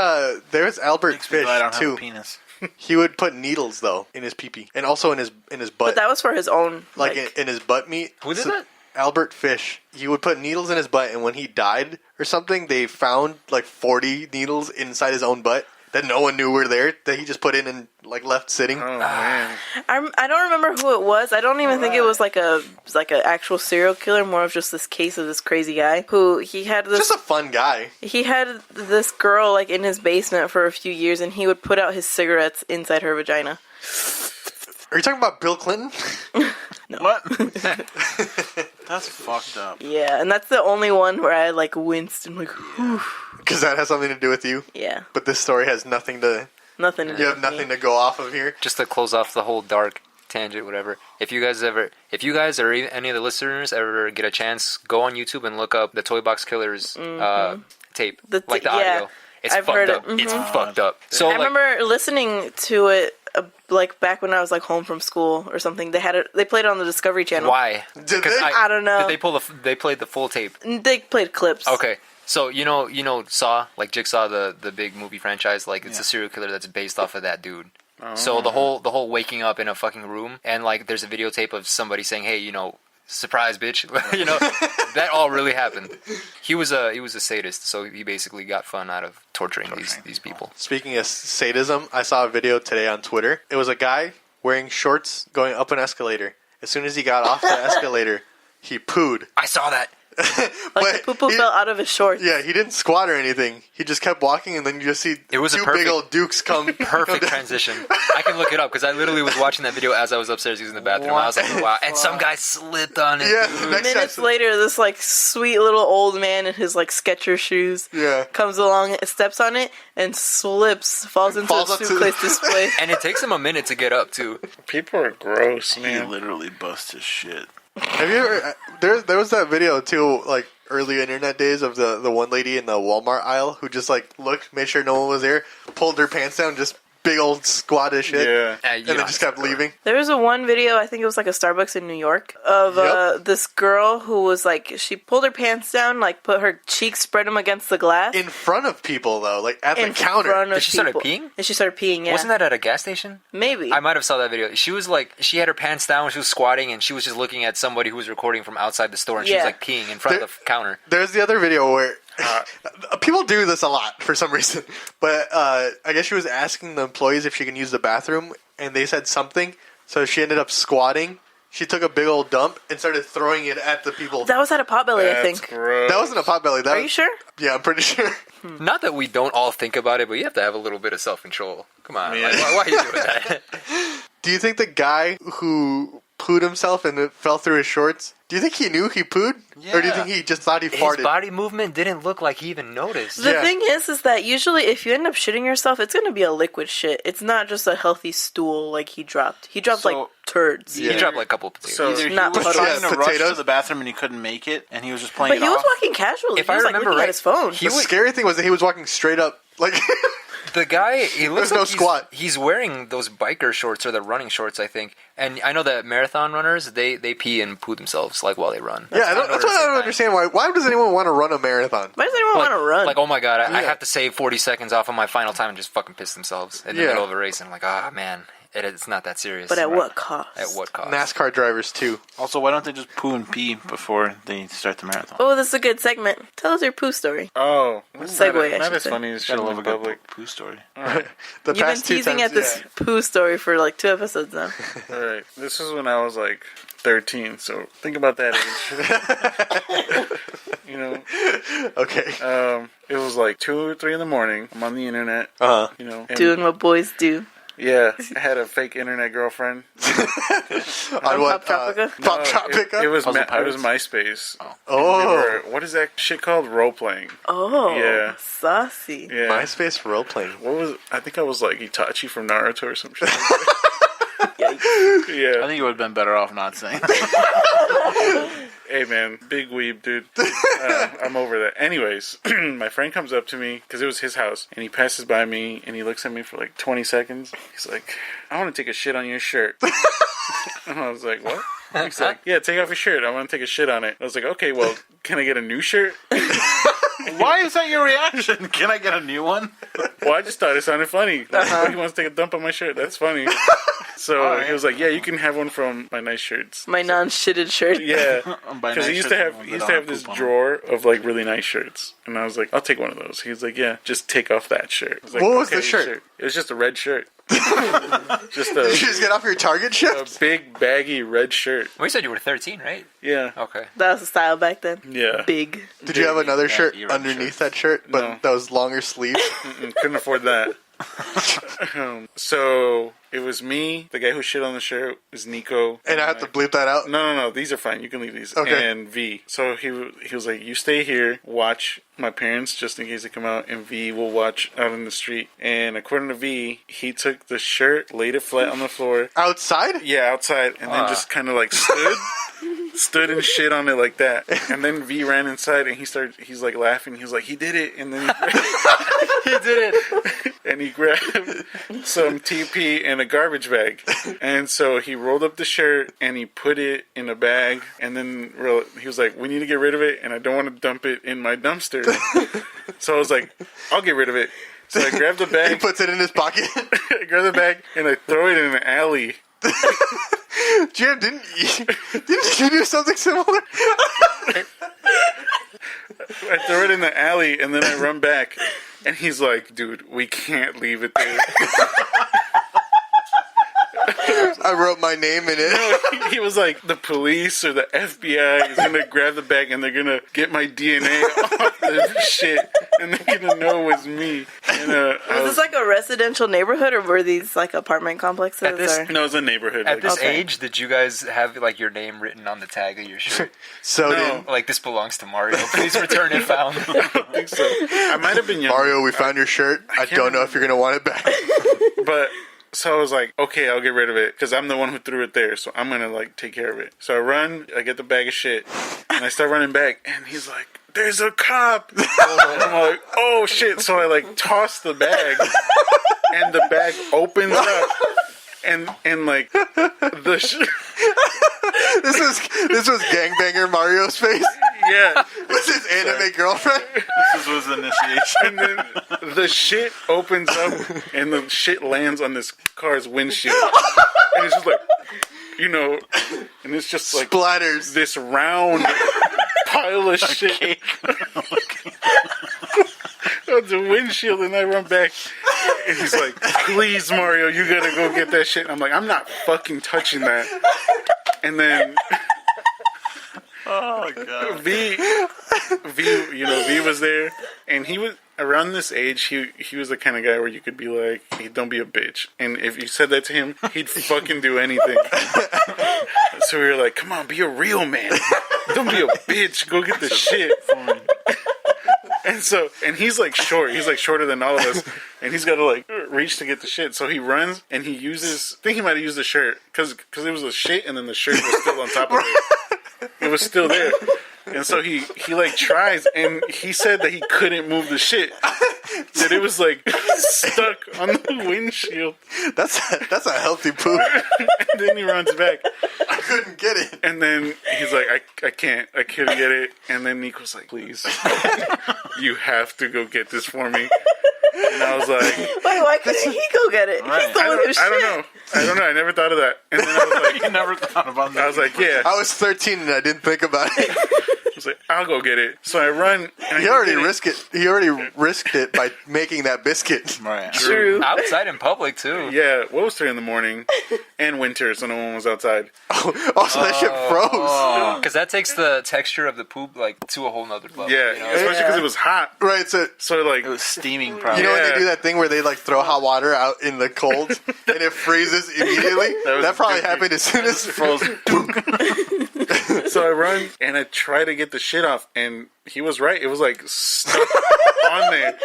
there was Albert Makes me Fish, glad I don't have too. a penis. He would put needles, though, in his pee-pee. And also in his butt. But that was for his own. like in his butt meat. Who did that? Albert Fish. He would put needles in his butt, and when he died or something, they found like 40 needles inside his own butt that no one knew were there, that he just put in and like left sitting. Oh, man. I don't remember who it was. I don't even think it was like a actual serial killer. More of just this case of this crazy guy who he had this. Just a fun guy. He had this girl like in his basement for a few years, and he would put out his cigarettes inside her vagina. Are you talking about Bill Clinton? What? That's fucked up. Yeah, and that's the only one where I like winced and like, whew. Because that has something to do with you. Yeah, But this story has nothing to... nothing. To do You have with nothing me. to go off of here. Just to close off the whole dark tangent, whatever. If you guys or any of the listeners ever get a chance, go on YouTube and look up the Toy Box Killers tape, The like the yeah. audio. It's I've fucked heard up. it. It's fucked up. So I remember listening to it like back when I was like home from school or something. They had it. They played it on the Discovery Channel. why? Did 'Cause they? I don't know. Did they played the full tape? They played clips. Okay. So you know Saw, like Jigsaw, the big movie franchise, like it's a serial killer that's based off of that dude. So the whole waking up in a fucking room and like there's a videotape of somebody saying, "Hey, surprise, bitch," that all really happened. He was a sadist, so he basically got fun out of torturing these people. Speaking of sadism, I saw a video today on Twitter. It was a guy wearing shorts going up an escalator. As soon as he got off the escalator, he pooed. I saw that. Like the poo-poo he- fell out of his shorts. Yeah, he didn't squat or anything. He just kept walking, and then you just see It was a two perfect- big old dukes come. Perfect transition. I can look it up because I literally was watching that video as I was upstairs using the bathroom. I was like, wow. And some guy slipped on it. Yeah, dude. next Minutes time- later, this like sweet little old man in his like Skechers shoes Yeah. comes along, steps on it, and slips, falls into Falls the up to suitcase the- display. And it takes him a minute to get up too. People are gross, He man. literally bust his shit. Have you ever? There was that video too, like early internet days of the one lady in the Walmart aisle who just like looked, made sure no one was there, pulled her pants down, just big old squat as shit, Yeah. and then just kept leaving. There was one video, I think it was like a Starbucks in New York, of this girl who was like, she pulled her pants down, like put her cheeks, spread them against the glass. In front of people though, like at the in counter. front of Did she start people. peeing? And she started peeing, yeah. Wasn't that at a gas station? Maybe. I might have saw that video. She was like, she had her pants down, she was squatting, and she was just looking at somebody who was recording from outside the store, and she was Yeah. like peeing in front of the counter. There's the other video where people do this a lot for some reason, but I guess she was asking the employees if she can use the bathroom, and they said something, so she ended up squatting. She took a big old dump and started throwing it at the people. That was at a Potbelly, I That's think. gross. That wasn't a potbelly. That Are you sure? Yeah, I'm pretty sure. Not that we don't all think about it, but you have to have a little bit of self-control. Come on, Yeah. like, why are you doing that? Do you think the guy who pooed himself and it fell through his shorts, do you think he knew he pooed? Or do you think he just thought he His farted? body movement didn't look like he even noticed. The Yeah. thing is that usually if you end up shitting yourself, it's going to be a liquid shit. It's not just a healthy stool like he dropped. He dropped like turds. He dropped like a couple of potatoes. So- Either he Not was puddles. trying to Yeah, rush potatoes. to the bathroom and he couldn't make it, and he was just playing But it he was off. walking casually. If he I was like remember looking right, at his phone. The scary thing was that he was walking straight up. Like, The guy, he looks There's no like squat. he's wearing those biker shorts or the running shorts, I think. And I know that marathon runners, they pee and poo themselves like while they run. yeah, that's why I don't understand. Why does anyone want to run a marathon? Why does anyone Like, want to run? like, oh my god, I have to save 40 seconds off of my final time and just fucking piss themselves in the Yeah. middle of a race. And I'm like, ah, man. It's not that serious. But at what cost? At what cost? NASCAR drivers too. Also, why don't they just poo and pee before they start the marathon? Oh, this is a good segment. Tell us your poo story. Oh, Segue, I not should as say. funny as shit Gotta in love a good public. poo story. The You've been past two teasing times, at this poo story for like 2 episodes now. All right, this was when I was like 13. So think about that age. You know, Okay. it was like 2 or 3 in the morning. I'm on the internet. Uh-huh. You know, and Doing what boys do. yeah, I had a fake internet girlfriend. On what? Poptropica? Poptropica? It was Puzzle it was Pirates? MySpace. Oh. What is that shit called? Role playing. Oh, Yeah. saucy. Yeah. MySpace role playing. What was? I think I was like Itachi from Naruto or some shit. I Yeah. think you would have been better off not saying that. Hey man, big weeb, dude. I'm over that. Anyways, my friend comes up to me because it was his house, and he passes by me and he looks at me for like 20 seconds. He's like, "I want to take a shit on your shirt." And I was like, "What?" He's like, "Yeah, take off your shirt. I want to take a shit on it." I was like, "Okay, well, can I get a new shirt?" Why is that your reaction? Can I get a new one? Well, I just thought it sounded funny. Like, he wants to take a dump on my shirt. That's funny. So he was like, "Yeah, you can have one from my nice shirts." My non-shitted shirt. Yeah, By because nice he used shirts, to I have mean he used that to don't have this poop on drawer of like really nice shirts, and I was like, "I'll take one of those." He was like, "Yeah, just take off that shirt." I was like, What was the "Okay, shirt?" It was just a red shirt, just Did you just get off your Target a shift? big baggy red shirt. Well, you said you were 13, right? Yeah, Okay. That was the style back then. yeah. Big. Did you have another shirt era underneath that shirt, but No. that was longer sleeves? Couldn't afford that. So it was me. The guy who shit on the shirt is Nico. And I have to bleep that out? No. These are fine. You can leave these. Okay. And V. So he was like, "You stay here, watch my parents just in case they come out, and V will watch out in the street." And according to V, he took the shirt, laid it flat on the floor. Outside? Yeah, outside, and then just kind of like stood and shit on it like that. And then V ran inside, and he's like laughing. He was like, "He did it!" And then he did it. And he grabbed some TP and a garbage bag, and so he rolled up the shirt and he put it in a bag, and then he was like, "We need to get rid of it, and I don't want to dump it in my dumpster." So I was like, "I'll get rid of it." So I grabbed the He bag, puts it in his pocket. I grab the bag, and I throw it in an alley. Jim, didn't you do something similar? I throw it in the alley, and then I run back, and he's like, "Dude, we can't leave it there." I wrote my name in it. He was like, "The police or the FBI is gonna grab the bag, and they're gonna get my DNA off the shit, and they're gonna know it was me." And Was this like a residential neighborhood, or were these like apartment complexes? At this- or? no, it was a neighborhood. At like, this Okay. age, did you guys have like your name written on the tag of your shirt? So No. Like, "This belongs to Mario. Please return if found." I think so. I might have been young. Mario, we found your shirt. I don't know if you're going to want it back. But so I was like, "Okay, I'll get rid of it because I'm the one who threw it there, so I'm gonna like take care of it." So I run, I get the bag of shit, and I start running back, and he's like, "There's a cop!" I'm like, "Oh shit!" So I like toss the bag, and the bag opens up, and like the This was gangbanger Mario's face yeah, with his anime girlfriend. This was initiation. and then the shit opens up, and the shit lands on this car's windshield, and it's just like, and it's just like Splatters. this round pile of shit on the windshield, and I run back, and he's like, "Please, Mario, you gotta go get that shit." And I'm like, "I'm not fucking touching that." And then Oh god. V, V was there, and he was around this age. He was the kind of guy where you could be like, "Hey, don't be a bitch," and if you said that to him, he'd fucking do anything. So we were like, "Come on, be a real man. Don't be a bitch. Go get the shit." And he's like short. He's like shorter than all of us, and he's got to like reach to get the shit. So he runs and he uses. I think he might have used the shirt because it was the shit, and then the shirt was still on top of it. It was still there. And so he like tries, and he said that he couldn't move the shit. That it was like stuck on the windshield. That's a healthy poop. And then he runs back, I couldn't get it. and then he's like, I couldn't get it. And then Nico's like, "Please, you have to go get this for me." And I was like, Wait, why couldn't he go get it? Right. He's the one who shit. I don't know. I never thought of that. And then I was like, You never thought about that. I was like, yeah. I was 13 and I didn't think about it. I was like, I'll go get it. So I run. And He I already get it. risked it. He already risked it by making that biscuit. Right. True. Outside in public too. Yeah, what was 3 in the morning? And winter, so no one was outside. Oh, so that shit froze. Because that takes the texture of the poop like to a whole nother level. Yeah, you know? especially because it was hot. Right, so So like, It was steaming, you probably. know when they Yeah. do that thing where they like throw hot water out in the cold and it freezes immediately? was That probably dookie. happened as soon as Frozen. so I run and I try to get the shit off, and he was right. It was like stuck on there.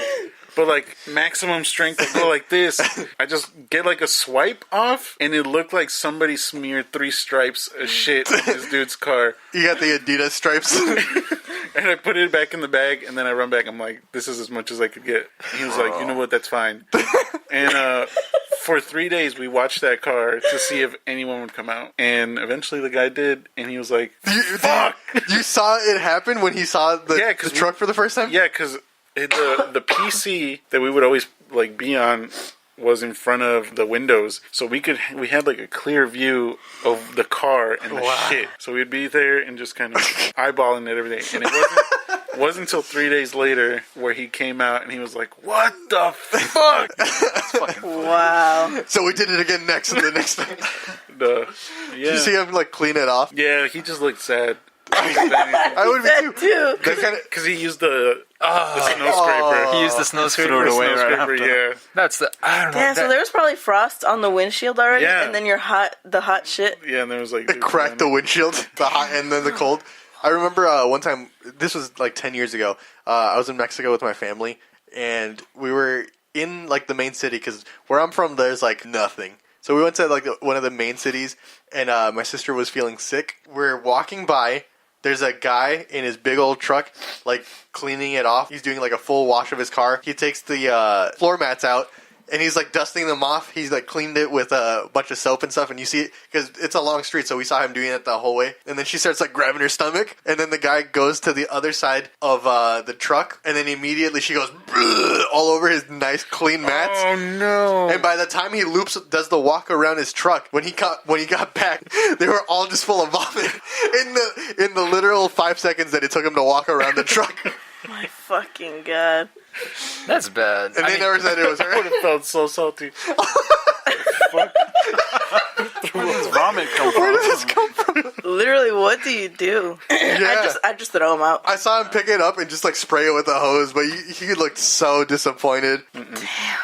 But like maximum strength, I go like this. I just get like a swipe off, and it looked like somebody smeared 3 stripes of shit on this dude's car. you got the Adidas stripes. And I put it back in the bag, and then I run back. I'm like, this is as much as I could get. And he was like, you know what, that's fine. And for 3 days, we watched that car to see if anyone would come out. And eventually the guy did, and he was like, fuck! You saw it happen when he saw the, Yeah, 'cause the truck for the first time? Yeah, because the PC that we would always like be on was in front of the windows, so we had like a clear view of the car and the shit. So we'd be there and just kind of eyeballing it every day. And it wasn't until 3 days later where he came out and he was like, "What the fuck?" Wow. So we did it again the next time. Yeah, Did you see him like clean it off? yeah, he just looked sad. I would be That too. too. That kind of, Because he used the snow scraper. He used the snow Threw it scraper. away Snow right scraper, after. yeah. That's the I don't know. Damn, so there was probably frost on the windshield already, Yeah. and then the hot shit. Yeah, and there was like... it cracked the windshield, the hot and then the cold. I remember one time, this was like 10 years ago, I was in Mexico with my family, and we were in like the main city, because where I'm from, there's like nothing. So we went to like one of the main cities, and my sister was feeling sick. We're walking by. There's a guy in his big old truck, like, cleaning it off. He's doing, like, a full wash of his car. He takes the floor mats out, and he's, like, dusting them off. He's, like, cleaned it with a bunch of soap and stuff, and you see it, because it's a long street, so we saw him doing it the whole way. And then she starts, like, grabbing her stomach, and then the guy goes to the other side of the truck, and then immediately she goes all over his nice, clean mats. Oh, no. And by the time he does the walk around his truck, when he got back, they were all just full of vomit in the literal 5 seconds that it took him to walk around the truck. My fucking god. That's bad. And they never said it was I would her. have felt so salty. Where does vomit come from? Where did this come from? Literally, what do you do? Yeah. I just throw them out. I saw him pick it up and just like spray it with a hose, but he looked so disappointed.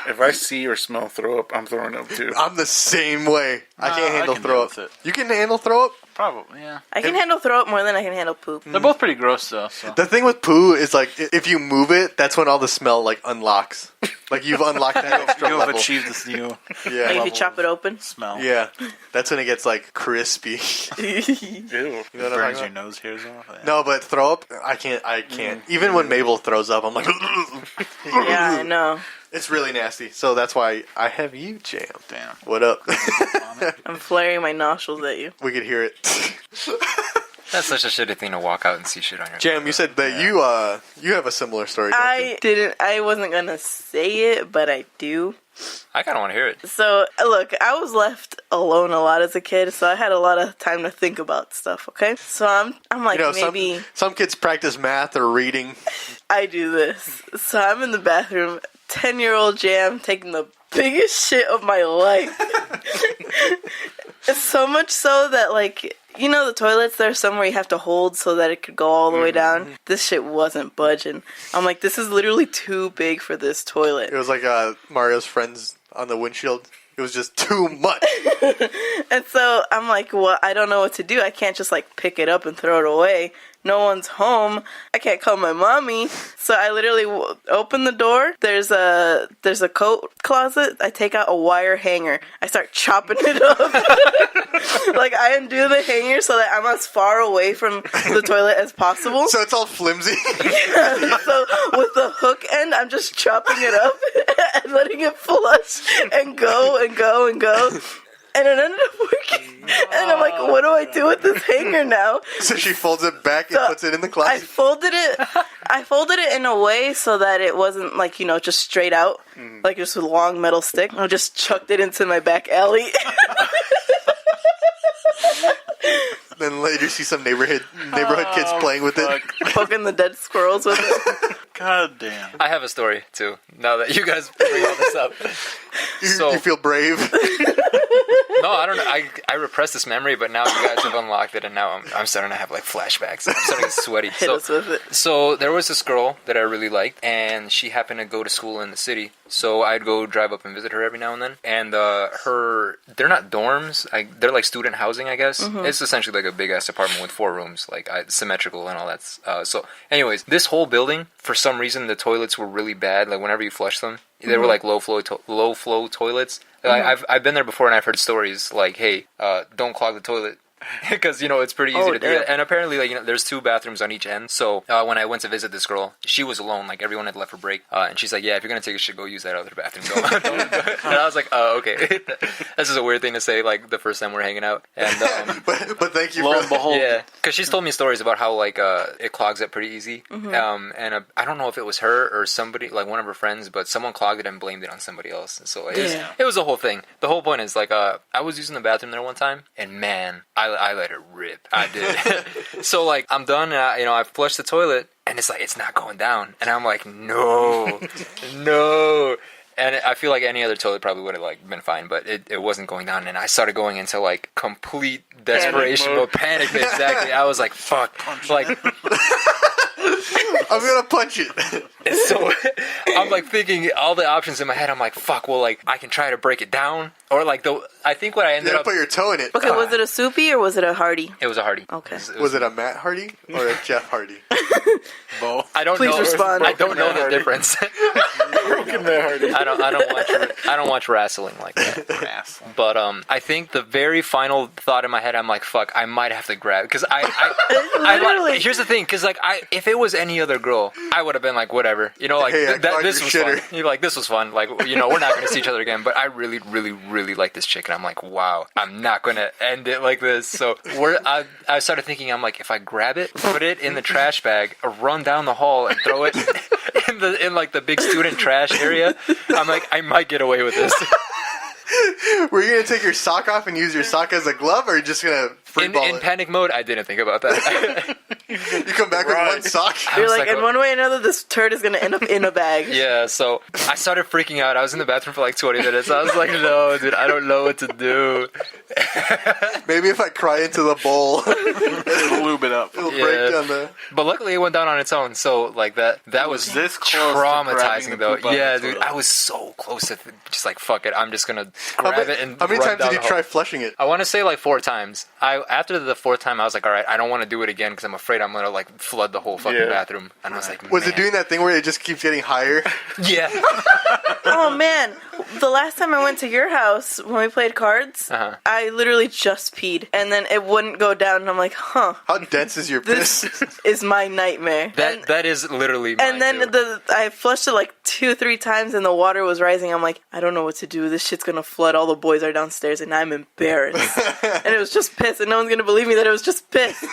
If I see or smell throw up, I'm throwing up too. I'm the same way. I Nah, can't I handle can throw deal up. with it. You can handle throw up? Probably, yeah. I can handle throw up more than I can handle poop. They're both pretty gross, though. So. The thing with poo is like if you move it, that's when all the smell like unlocks. Like you've unlocked that extra You have level. achieved this new Like if Yeah, you chop it open. smell. yeah. That's when it gets like crispy. Ew. You know what I'm Burns talking your about? nose hairs off. Yeah. No, but throw up, I can't. Even when Mabel throws up, I'm like, Yeah, I know. it's really nasty. So that's why I have you, Jam. Damn. What up? I'm flaring my nostrils at you. We could hear it. That's such a shitty thing to walk out and see shit on your. Jam, you said that you have a similar story. Don't you? I wasn't gonna say it, but I do. I kind of want to hear it. So, look, I was left alone a lot as a kid, so I had a lot of time to think about stuff, okay? So I'm like, You know, maybe some kids practice math or reading. I do this. So I'm in the bathroom, 10-year-old Jam, taking the biggest shit of my life. It's so much so that, like, you know the toilets, there's some where you have to hold so that it could go all the way down? This shit wasn't budging. I'm like, this is literally too big for this toilet. It was like Mario's friends on the windshield. It was just too much. And so I'm like, well, I don't know what to do. I can't just like pick it up and throw it away. No one's home. I can't call my mommy. So I literally open the door. There's a coat closet. I take out a wire hanger. I start chopping it up. Like I undo the hanger so that I'm as far away from the toilet as possible. So it's all flimsy. So with the hook end, I'm just chopping it up and letting it flush and go and go and go. And it ended up working. And I'm like, what do I do with this hanger now? So she folds it back and puts it in the I closet. folded it I folded it in a way so that it wasn't like, just straight out, like just a long metal stick. I just chucked it into my back alley. Then later see some neighborhood kids playing with it. Poking the dead squirrels with it. God damn. I have a story too. Now that you guys bring all this up, You feel brave. no, I don't know. I repressed this memory, but now you guys have unlocked it, and now I'm starting to have like flashbacks. I'm starting to get sweaty. Hit us with it. So there was this girl that I really liked, and she happened to go to school in the city. So I'd go drive up and visit her every now and then. And they're not dorms. They're like student housing, I guess. It's essentially like a big ass apartment with 4 rooms, like symmetrical and all that. So, anyways, this whole building, for some reason, the toilets were really bad. Like whenever you flush them, they were like low flow toilets. I've been there before, and I've heard stories like, "Hey, don't clog the toilet." Because, it's pretty easy to do it. And apparently, like, there's 2 bathrooms on each end. So, when I went to visit this girl, she was alone. Like, everyone had left for break. And she's like, yeah, if you're going to take a shit, go use that other bathroom. Don't And I was like, oh, okay. This is a weird thing to say, like, the first time we're hanging out. And, but thank you Lo for and behold. yeah. Because she's told me stories about how, like, it clogs up pretty easy. And I don't know if it was her or somebody, like, one of her friends, but someone clogged it and blamed it on somebody else. And so it was a whole thing. The whole point is, like, I was using the bathroom there one time, and man, I let it rip. I did. So, like, I'm done, and I flushed the toilet, and it's like, it's not going down. And I'm like, no. And I feel like any other toilet probably would have, like, been fine, but it wasn't going down. And I started going into, like, complete desperation mode, panic mode, exactly. I was like, fuck. Like, I'm gonna punch it. so I'm, like, thinking all the options in my head. I'm like, fuck, well, like, I can try to break it down. Or, like, I think what I ended up... put your toe in it. Okay, was it a soupy or was it a Hardy? It was a Hardy. Okay. Was it a Matt Hardy or a Jeff Hardy? Both. I don't Please know. respond. I don't know the difference. Broken Matt Hardy. I don't watch wrestling like that. But I think the very final thought in my head, I'm like, fuck, I might have to grab, because Literally. here's the thing, because like if it was any other girl, I would have been like, whatever, like Hey, this was fun. You're like, this was fun, like we're not going to see each other again. But I really, really, really like this chick, and I'm like, wow, I'm not going to end it like this. So I started thinking, I'm like, if I grab it, put it in the trash bag, run down the hall, and throw it in like the big student trash area, I'm like, I might get away with this. Were you gonna take your sock off and use your sock as a glove, or are you just gonna freeball In it? panic mode, I didn't think about that. You come back with one sock. You're was like, like, in one way or another, this turd is going to end up in a bag. Yeah, so I started freaking out. I was in the bathroom for like 20 minutes. I was like, no, dude, I don't know what to do. Maybe if I cry into the bowl, It'll lube it up. it'll Yeah. break down the... But luckily it went down on its own. So like that was this close to grabbing traumatizing the though. poop out of Yeah, the dude, toilet. I was so close to just like, fuck it. I'm just going to grab it and How many run times down did you the try hall. flushing it? I want to say like 4 times. After the 4th time, I was like, all right, I don't want to do it again because I'm afraid I'm going to like flood the whole fucking bathroom. And I was like, Was it man. doing that thing where it just keeps getting higher? Yeah. Oh, man. The last time I went to your house, when we played cards, I literally just peed. And then it wouldn't go down. And I'm like, huh. How dense is your This piss? is my nightmare. That is literally mine And then too. I flushed it like 2-3 times and the water was rising. I'm like, I don't know what to do. This shit's gonna flood. All the boys are downstairs and I'm embarrassed. And it was just piss, and no one's gonna believe me that it was just piss.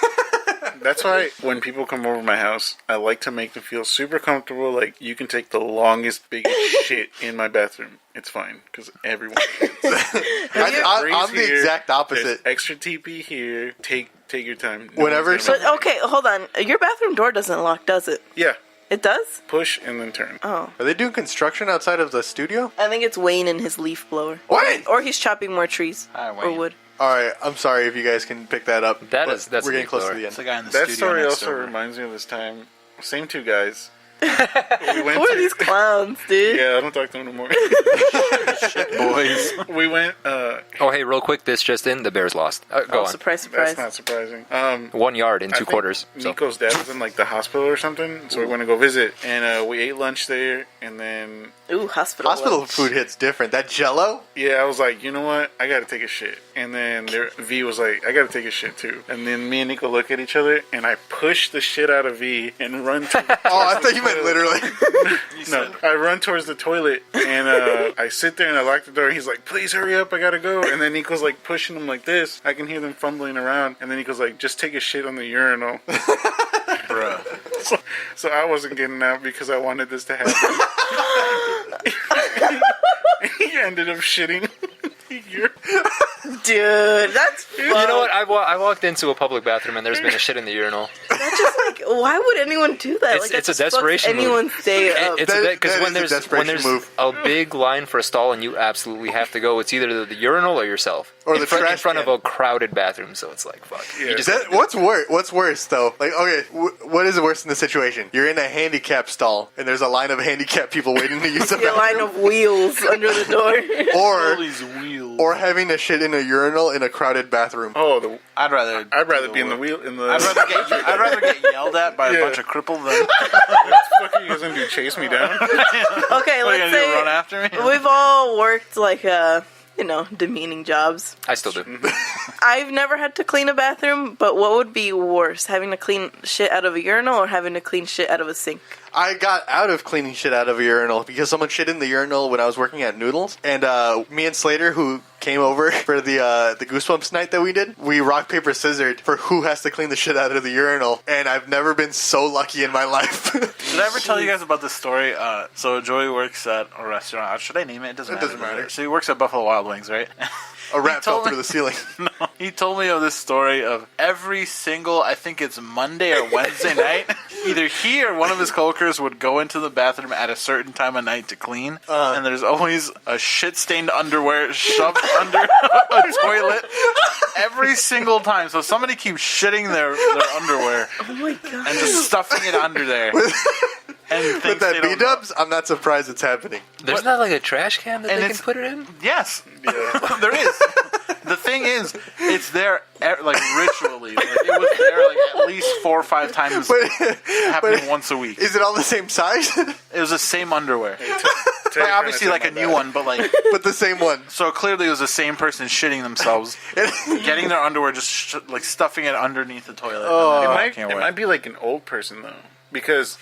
That's why when people come over my house, I like to make them feel super comfortable. Like, you can take the longest, biggest shit in my bathroom. It's fine, because everyone can. I'm the exact There's opposite. extra TP here. Take your time. Whenever one's gonna But okay, hold on. Your bathroom door doesn't lock, does it? yeah, It does? push and then turn. Oh. Are they doing construction outside of the studio? I think it's Wayne and his leaf blower. What? Or he's chopping more trees. Hi, Or Wayne. wood. All right, I'm sorry if you guys can pick that up. That's we're a getting big close to blower. the It's end. the guy in the That studio story next also door. reminds me of this time. Same 2 guys. We went Who are these clowns, dude? Yeah, I don't talk to them anymore. Boys. We went. Oh, hey, real quick, this just in, the Bears lost. Go on. Surprise, surprise. That's not surprising. 1 yard in I 2 think quarters. So. Nico's dad was in like the hospital or something, so we went to go visit, and we ate lunch there, and then Ooh, hospital. Hospital lunch. food hits different. That Jello? I was like, you know what, I gotta take a shit, and then V was like, I gotta take a shit too, and then me and Nico look at each other, and I push the shit out of V and run. Oh, I thought you meant literally. No, I run towards the toilet, and I sit there and I lock the door. He's like, please hurry up, I gotta go. And then Nico's like pushing him like this. I can hear them fumbling around, and then Nico's like, just take a shit on the urinal. Bruh. So I wasn't getting out because I wanted this to happen. He ended up shitting. Dude, that's fun. You know what? I walked into a public bathroom and there's been a shit in the urinal. That's just like, why would anyone do that? It's- Like, that it's a just fucks desperation move. anyone's day up. It's a because that when is a there's desperation move. a big line for a stall and you absolutely have to go, it's either the urinal or yourself, Or in the front, in trash front of can. a crowded bathroom. So it's like fuck. You just That, what's worse? What's worse though? Like, okay, what is worse in the situation? You're in a handicap stall, and there's a line of handicapped people waiting to use the See a line bathroom, of wheels under the door. All these wheels. or having to shit in a urinal in a crowded bathroom. Oh, I'd rather be in the wheel in the. I'd rather get yelled at by a bunch of crippled than. What are you guys gonna do? Chase me down? Okay, What are you let's gonna do? say Run after me? we've all worked like demeaning jobs. I still do. I've never had to clean a bathroom, but what would be worse, having to clean shit out of a urinal or having to clean shit out of a sink? I got out of cleaning shit out of a urinal because someone shit in the urinal when I was working at Noodles, and me and Slater, who came over for the Goosebumps night that we did, we rock paper scissored for who has to clean the shit out of the urinal, and I've never been so lucky in my life. Did I ever tell you guys about this story? So Joey works at a restaurant. Should I name it? It doesn't matter. So he works at Buffalo Wild Wings, right? A rat fell told me- through the ceiling. No, he told me of this story of every single, I think it's Monday or Wednesday night, either he or one of his coworkers would go into the bathroom at a certain time of night to clean, and there's always a shit-stained underwear shoved under a toilet every single time. So somebody keeps shitting their underwear Oh my god. and just stuffing it under there. And With that B-dubs, I'm not surprised it's happening. There's not like a trash can that And they can it's- put it in. Yes, there is. The thing is, it's there like ritually. Like, it was there like at least 4 or 5 times, happening once a week. Is it all the same size? It was the same underwear. Like, obviously, like a new one, but like But the same one. so clearly it was the same person shitting themselves, getting their underwear, just like stuffing it underneath the toilet. Oh. And It might be like an old person though, because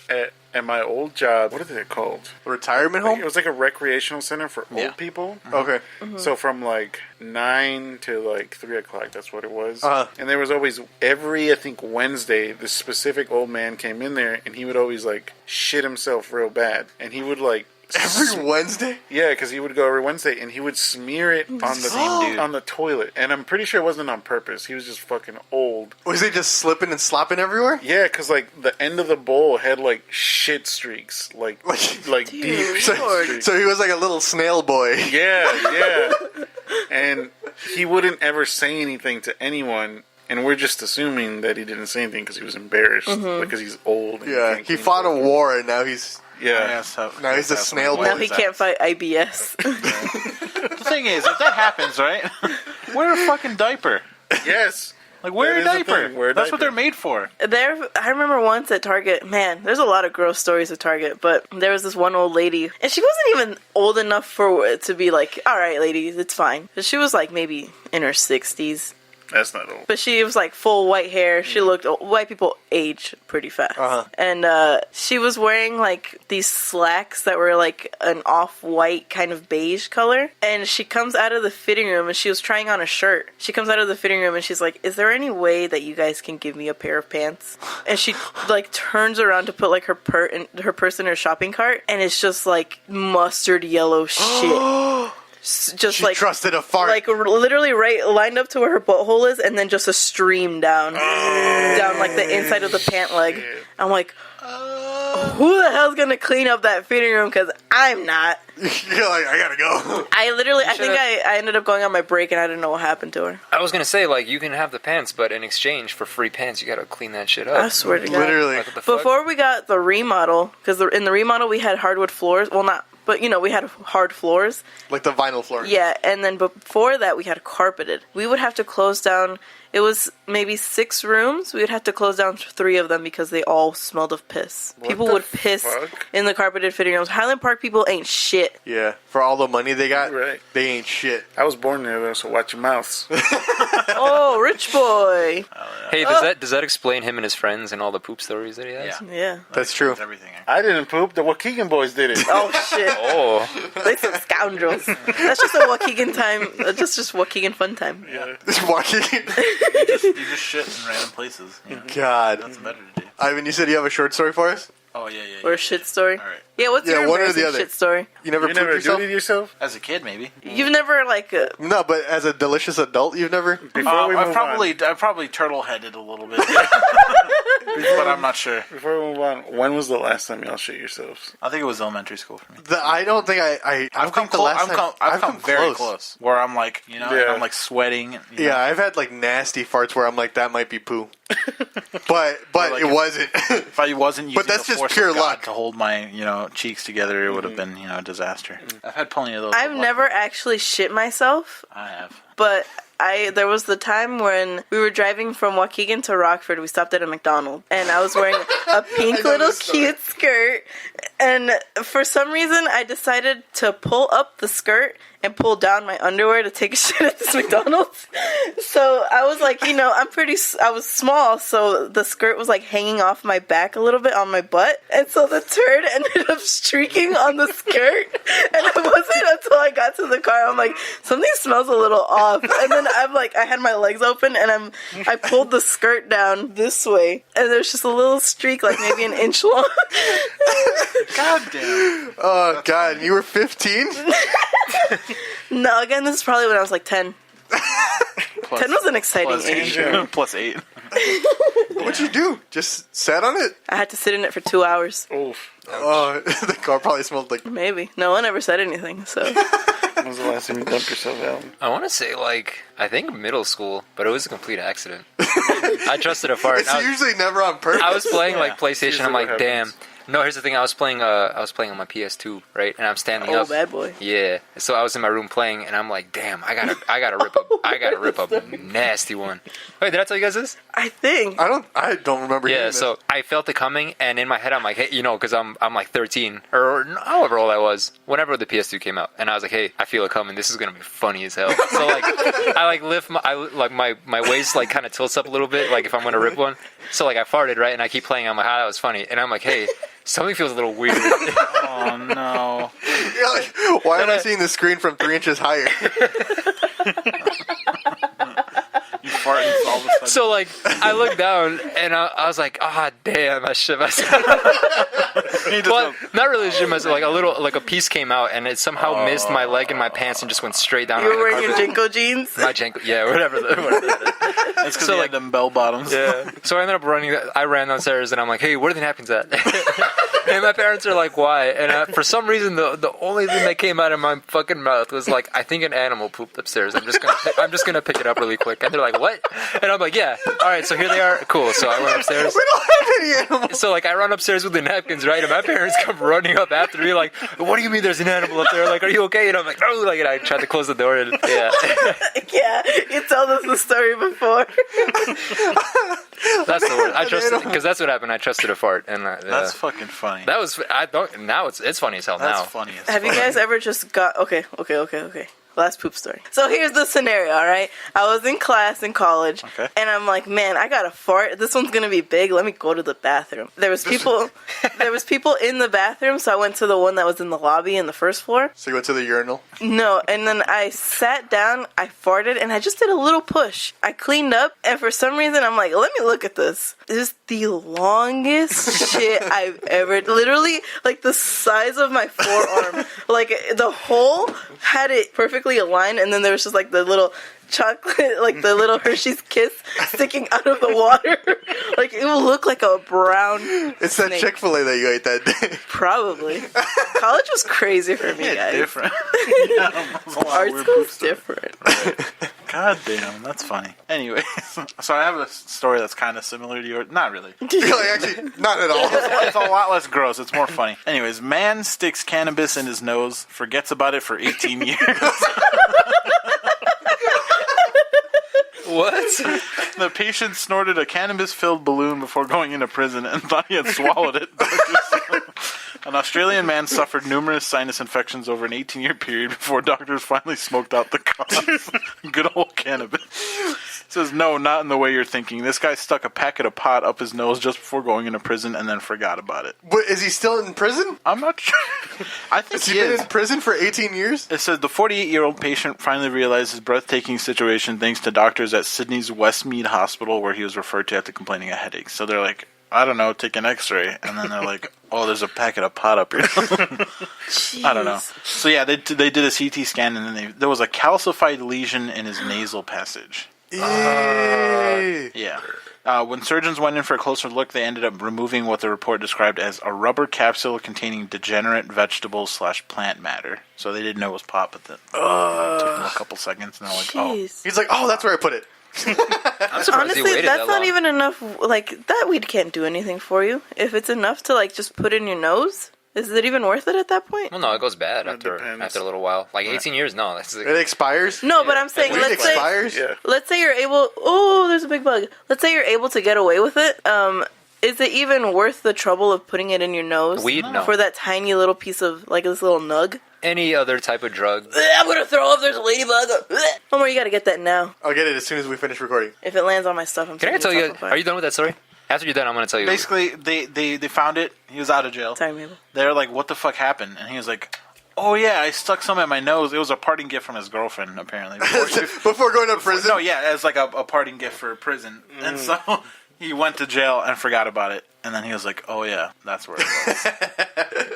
at my old job, what are they called? A retirement It home? was like a recreational center for old people. Okay. So from like 9 to like 3 o'clock, that's what it was. Uh-huh. And there was always I think Wednesday, this specific old man came in there, and he would always like shit himself real bad, and he would like. Every Wednesday? Yeah, because he would go every Wednesday, and he would smear it on the toilet, and I'm pretty sure it wasn't on purpose. He was just fucking old. Was he just slipping and slopping everywhere? Yeah, because like the end of the bowl had like shit streaks, like deep shit streaks. So he was like a little snail boy. Yeah. And he wouldn't ever say anything to anyone. And we're just assuming that he didn't say anything because he was embarrassed, because he's old. And Yeah, can't he clean fought a himself. war and now he's... Yeah. Now he's a snail boy. Now he can't fight IBS. The thing is, if that happens, right, wear a fucking diaper. Yes. Like, wear That a is the diaper. thing, wear a That's what diaper. they're made for. I remember once at Target, man, there's a lot of gross stories at Target, but there was this one old lady, and she wasn't even old enough for it to be like, all right, ladies, it's fine. She was like maybe in her 60s. That's not old. But she was like full white hair. She looked, white people age pretty fast. And she was wearing like these slacks that were like an off-white kind of beige color. And she comes out of the fitting room and she was trying on a shirt. She comes out of the fitting room and she's like, is there any way that you guys can give me a pair of pants? And she like turns around to put like her purse in her shopping cart. And it's just like mustard yellow shit. Just She like trusted a fart. like literally right lined up to where her butthole is, and then just a stream down like the inside of the pant leg. I'm like, who the hell's gonna clean up that fitting room? Because I'm not. You're like, I gotta go. I think I ended up going on my break, and I didn't know what happened to her. I was gonna say like you can have the pants, but in exchange for free pants, you gotta clean that shit up. I swear to God. Literally. Like, what the fuck? Before we got the remodel, because in the remodel we had hardwood floors. Well, not, but we had hard floors. Like the vinyl floor. Yeah, and then before that we had carpeted. We would have to close down. It was maybe 6 rooms. We would have to close down 3 of them because they all smelled of piss. People the would piss fuck? in the carpeted fitting rooms. Highland Park people ain't shit. Yeah. For all the money they got, Right. they ain't shit. I was born there though, so watch your mouths. Oh, rich boy. Hey, does that explain him and his friends and all the poop stories that he has? Yeah. Yeah. That's true. Everything. I didn't poop. The Waukegan boys did it. Oh shit. Oh, They some scoundrels. That's just a Waukegan time. Just Waukegan fun time. Just walking. You just shit in random places. Yeah. God. That's better to do. Ivan, you said you have a short story for us? Oh, yeah. Or a shit story? All right. Yeah, what's your one or the embarrassing other. shit story? You never You pooped never yourself? did it yourself? As a kid, maybe. You've never, like... No, but as a delicious adult, you've never? Before we I move probably turtle-headed a little bit. But I'm not sure. Before we move on, when was the last time y'all shit yourselves? I think it was elementary school for me. I don't think I've come very close. Where I'm like, and I'm like sweating. Yeah, I've had like nasty farts where I'm like, that might be poo. but like it wasn't. If I wasn't using that's the just force pure of God luck. to hold my, cheeks together, it would have been, a disaster. I've had plenty of those. I've never actually shit myself, I have. but there was the time when we were driving from Waukegan to Rockford. We stopped at a McDonald's, and I was wearing a pink little cute skirt. And for some reason, I decided to pull up the skirt and pull down my underwear to take a shit at this McDonald's. So I was like, I was small, so the skirt was like hanging off my back a little bit on my butt. And so the turd ended up streaking on the skirt. And it wasn't until I got to the car, I'm like, something smells a little off. And then I had my legs open and I pulled the skirt down this way. And there's just a little streak, like maybe an inch long. God damn. Oh, God. You were 15? No, again, this is probably when I was like 10. 10 was an exciting age. Plus 8. What'd you do? Just sat on it? I had to sit in it for 2 hours. Oof. Oh, the car probably smelled like... Maybe. No one ever said anything, so... When was the last time you dumped yourself out? I want to say, I think middle school, but it was a complete accident. I trusted a fart. It's usually never on purpose. I was playing, PlayStation. Usually I'm like, what damn. happens. No, here's the thing. I was playing on my PS2, right? And I'm standing Oh, up. bad boy. Yeah. So I was in my room playing, and I'm like, damn, I gotta rip up a nasty one. Wait, did I tell you guys this? I think. I don't remember hearing Yeah. this. So I felt it coming, and in my head, I'm like, hey, because I'm like 13 or however old I was, whenever the PS2 came out, and I was like, hey, I feel it coming. This is gonna be funny as hell. So I lift my waist kind of tilts up a little bit, if I'm gonna rip one. So I farted, right, and I keep playing. I'm like, that was funny, and I'm like, hey. Something feels a little weird. Oh, no. You're like, why am I seeing the screen from 3 inches higher? You fart and all of a sudden. So I looked down and I was like, damn, I shit myself. Well, not really shit myself. A piece came out and it somehow missed my leg and my pants and just went straight down. You were on the wearing your carpet. Jinko jeans? My Jenko, yeah, whatever that is. It's because they had them bell bottoms. Yeah. So I ended up running. I ran downstairs and I'm like, hey, where are the napkins at? And my parents are like, why? And for some reason, the only thing that came out of my fucking mouth was I think an animal pooped upstairs. I'm just gonna pick it up really quick. And they're like, what? And I'm like, yeah. All right. So here they are. Cool. So I went upstairs. We don't have any animals. So I run upstairs with the napkins, right? And my parents come running up after me, like, what do you mean there's an animal up there? Are you okay? And I'm like, no. And I tried to close the door. And yeah. Yeah, you told us the story before. That's the word. I trusted because that's what happened. I trusted a fart, and That's fucking funny. that was. I don't. Now it's funny as hell. That's now. funny as Have you fuck. guys ever just got... Okay. Last poop story. So here's the scenario, all right? I was in class in college, and I'm like, man, I got a fart. This one's gonna be big. Let me go to the bathroom. There was people in the bathroom, so I went to the one that was in the lobby in the first floor. So you went to the urinal? No, and then I sat down, I farted, and I just did a little push. I cleaned up, and for some reason, I'm like, let me look at this. This is the longest shit I've ever... Literally, the size of my forearm. The hole had it perfectly aligned, and then there was just the little chocolate, the little Hershey's Kiss sticking out of the water. It would look like a brown It's that snake. Chick-fil-A that you ate that day. Probably. College was crazy for me, guys. Different. Art school's different. God damn, that's funny. Anyway, so I have a story that's kind of similar to yours. Not really. Actually, not at all. It's a lot less gross. It's more funny. Anyways, man sticks cannabis in his nose, forgets about it for 18 years. What? The patient snorted a cannabis-filled balloon before going into prison and thought he had swallowed it. An Australian man suffered numerous sinus infections over an 18-year period before doctors finally smoked out the cause. Good old cannabis. Says, no, not in the way you're thinking. This guy stuck a packet of pot up his nose just before going into prison and then forgot about it. But is he still in prison? I'm not sure. I think Has he been in prison for 18 years? It says the 48-year-old patient finally realized his breathtaking situation thanks to doctors at Sydney's Westmead Hospital, where he was referred to after complaining of headaches. So they're like, I don't know, take an X-ray, and then they're like, oh, there's a packet of pot up here. I don't know. So yeah, they did a CT scan, and then there was a calcified lesion in his nasal passage. Yeah. When surgeons went in for a closer look, they ended up removing what the report described as a rubber capsule containing degenerate vegetable/plant matter. So they didn't know it was pot, but it took them a couple seconds, and they're like, oh. He's like, oh, that's where I put it. I'm surprised he Honestly, waited that's that not long. even enough. Like, that weed can't do anything for you. If it's enough to, like, just put in your nose, is it even worth it at that point? Well, no, it goes bad after depends. a little while. Like 18 years, no. That's It expires? No, but I'm saying, Weed expires? Yeah. let's say you're able. Oh, there's a big bug. Let's say you're able to get away with it. Is it even worth the trouble of putting it in your nose? Weed? No. For that tiny little piece of, like, this little nug? any other type of drug. I'm gonna throw up. There's a ladybug. Omar, you gotta get that now. I'll get it as soon as we finish recording. If it lands on my stuff, I'm Can I setting tell you? myself on fire. Are you done with that story? After you're done, I'm gonna tell you. Basically, they found it. He was out of jail. Sorry, Mabel. They're like, "What the fuck happened?" And he was like, "Oh yeah, I stuck some in my nose. It was a parting gift from his girlfriend, apparently." Before going to prison? No, yeah, as like a parting gift for prison. And so he went to jail and forgot about it. And then he was like, "Oh yeah, that's where it was."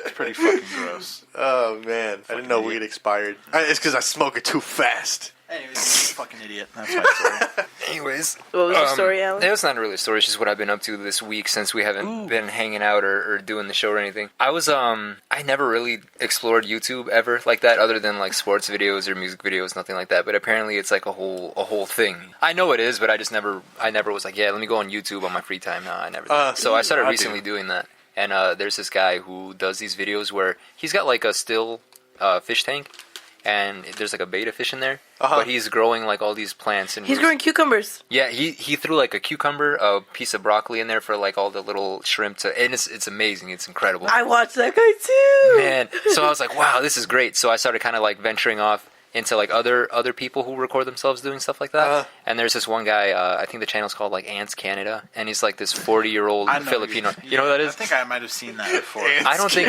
It's pretty fucking gross. Oh man, I didn't know weed expired. It's because I smoke it too fast. Anyways, fucking idiot. That's my story. Anyways, What was your story, Alan? It's not really a story. It's just what I've been up to this week since we haven't been hanging out or doing the show or anything. I never really explored YouTube ever like that, other than like sports videos or music videos, nothing like that. But apparently, it's like a whole thing. I know it is, but I never was like, yeah, let me go on YouTube on my free time. No, I never did. So I started recently doing that. And there's this guy who does these videos where he's got like a still fish tank. And there's like a beta fish in there, but he's growing like all these plants. And He's growing cucumbers. Yeah, he threw like a cucumber, a piece of broccoli in there for like all the little shrimp and it's amazing. It's incredible. I watched that guy too. Man, so I was like, wow, this is great. So I started kind of like venturing off into like other people who record themselves doing stuff like that. And there's this one guy, I think the channel's called like Ants Canada, and he's like this 40-year-old Filipino. You know what that is? I think I might have seen that before. I don't think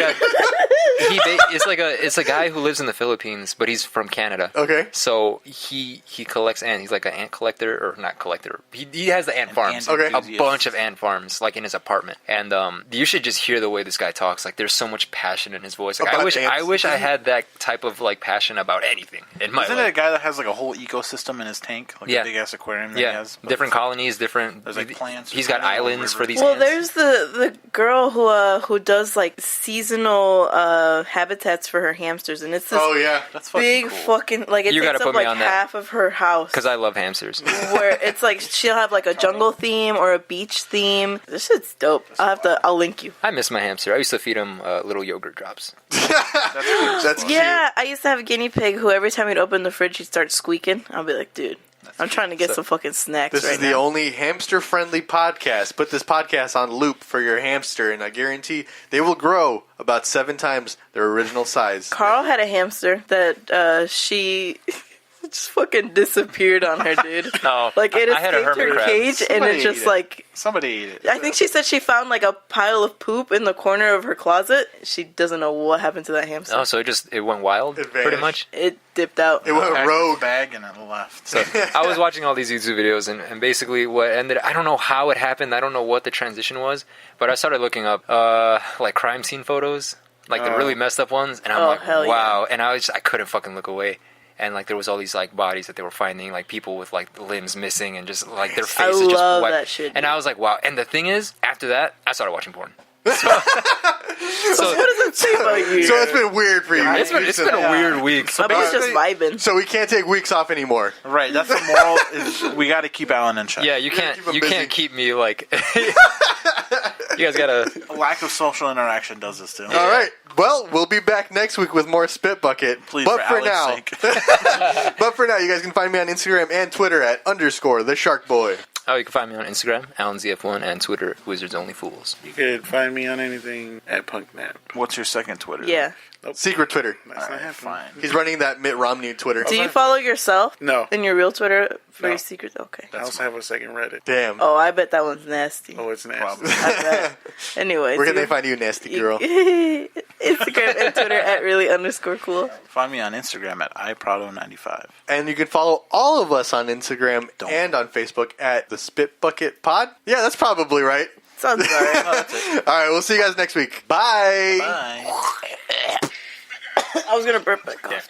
it's a guy who lives in the Philippines, but he's from Canada. Okay. So he collects ants. He's like an ant collector, or not collector. He has the ant farms. ant A enthusiast. bunch of ant farms, like in his apartment. And you should just hear the way this guy talks. Like there's so much passion in his voice. Like, About I ants. wish I had that type of like passion about anything in my Isn't it a life. guy that has like a whole ecosystem in his tank? Like Yeah. a big ass aquarium that he Yeah, has? different colonies, different. There's like plants. He's got islands for these Well, ants. there's the girl who does like seasonal habitats for her hamsters, and it's this Oh yeah. That's fucking big cool. fucking like it You gotta takes put up me like on that. half of her house. Because I love hamsters. Where it's like she'll have like a jungle theme or a beach theme. This shit's dope. I'll link you. I miss my hamster. I used to feed him little yogurt drops. That's cute. Yeah, I used to have a guinea pig who every time he'd open the fridge he'd start squeaking. I'll be like, dude, I'm trying to get some fucking snacks This right is the now. only hamster-friendly podcast. Put this podcast on loop for your hamster, and I guarantee they will grow about 7 times their original size. Carl had a hamster that she just fucking disappeared on her, dude. No, Like it I had a escaped her hermit crab. cage, and Somebody it just ate it. like Somebody ate it. I think she said she found like a pile of poop in the corner of her closet. She doesn't know what happened to that hamster. Oh, so it went wild, It pretty vanished. much. It dipped out. It went Packed rogue. the bag and it left. So I was watching all these YouTube videos, and basically what ended, I don't know how it happened, I don't know what the transition was, but I started looking up like crime scene photos, like the really messed up ones, and I'm Oh, like, hell wow, and I couldn't fucking look away. And like there was all these like bodies that they were finding, like people with like limbs missing and just like their faces just love wiped. that shit, And dude. I was like, wow. And the thing is, after that, I started watching porn. So what does it say about you? So it's been weird for you. It's been a weird week. I bet it's just vibing. So we can't take weeks off anymore. Right, that's the moral is we gotta keep Alan in check. Yeah, you can't keep 'em busy. keep me like. You guys gotta. A lack of social interaction does this too. All right. Well, we'll be back next week with more Spit Bucket. Please, but for for now, Alex's sake. but for now, you guys can find me on Instagram and Twitter at _ the Shark Boy. Oh, you can find me on Instagram, AlanZF1, and Twitter, Wizards Only Fools. You could find me on anything at PunkNap. What's your second Twitter? Yeah. Secret Twitter. That's All not right, happening. fine. He's running that Mitt Romney Twitter. Do you follow yourself No. in your real Twitter for No. your secrets? Okay. I also have a second Reddit. Damn. Oh, I bet that one's nasty. Oh, it's nasty. Probably. I bet. Anyways. Where can they find you, nasty girl? Instagram and Twitter at really_cool. Find me on Instagram at iPrado95. And you can follow all of us on Instagram and on Facebook at the Spit Bucket Pod. Yeah, that's probably right. Sounds alright. All right, we'll see you guys next week. Bye. Bye. I was gonna burp my cough.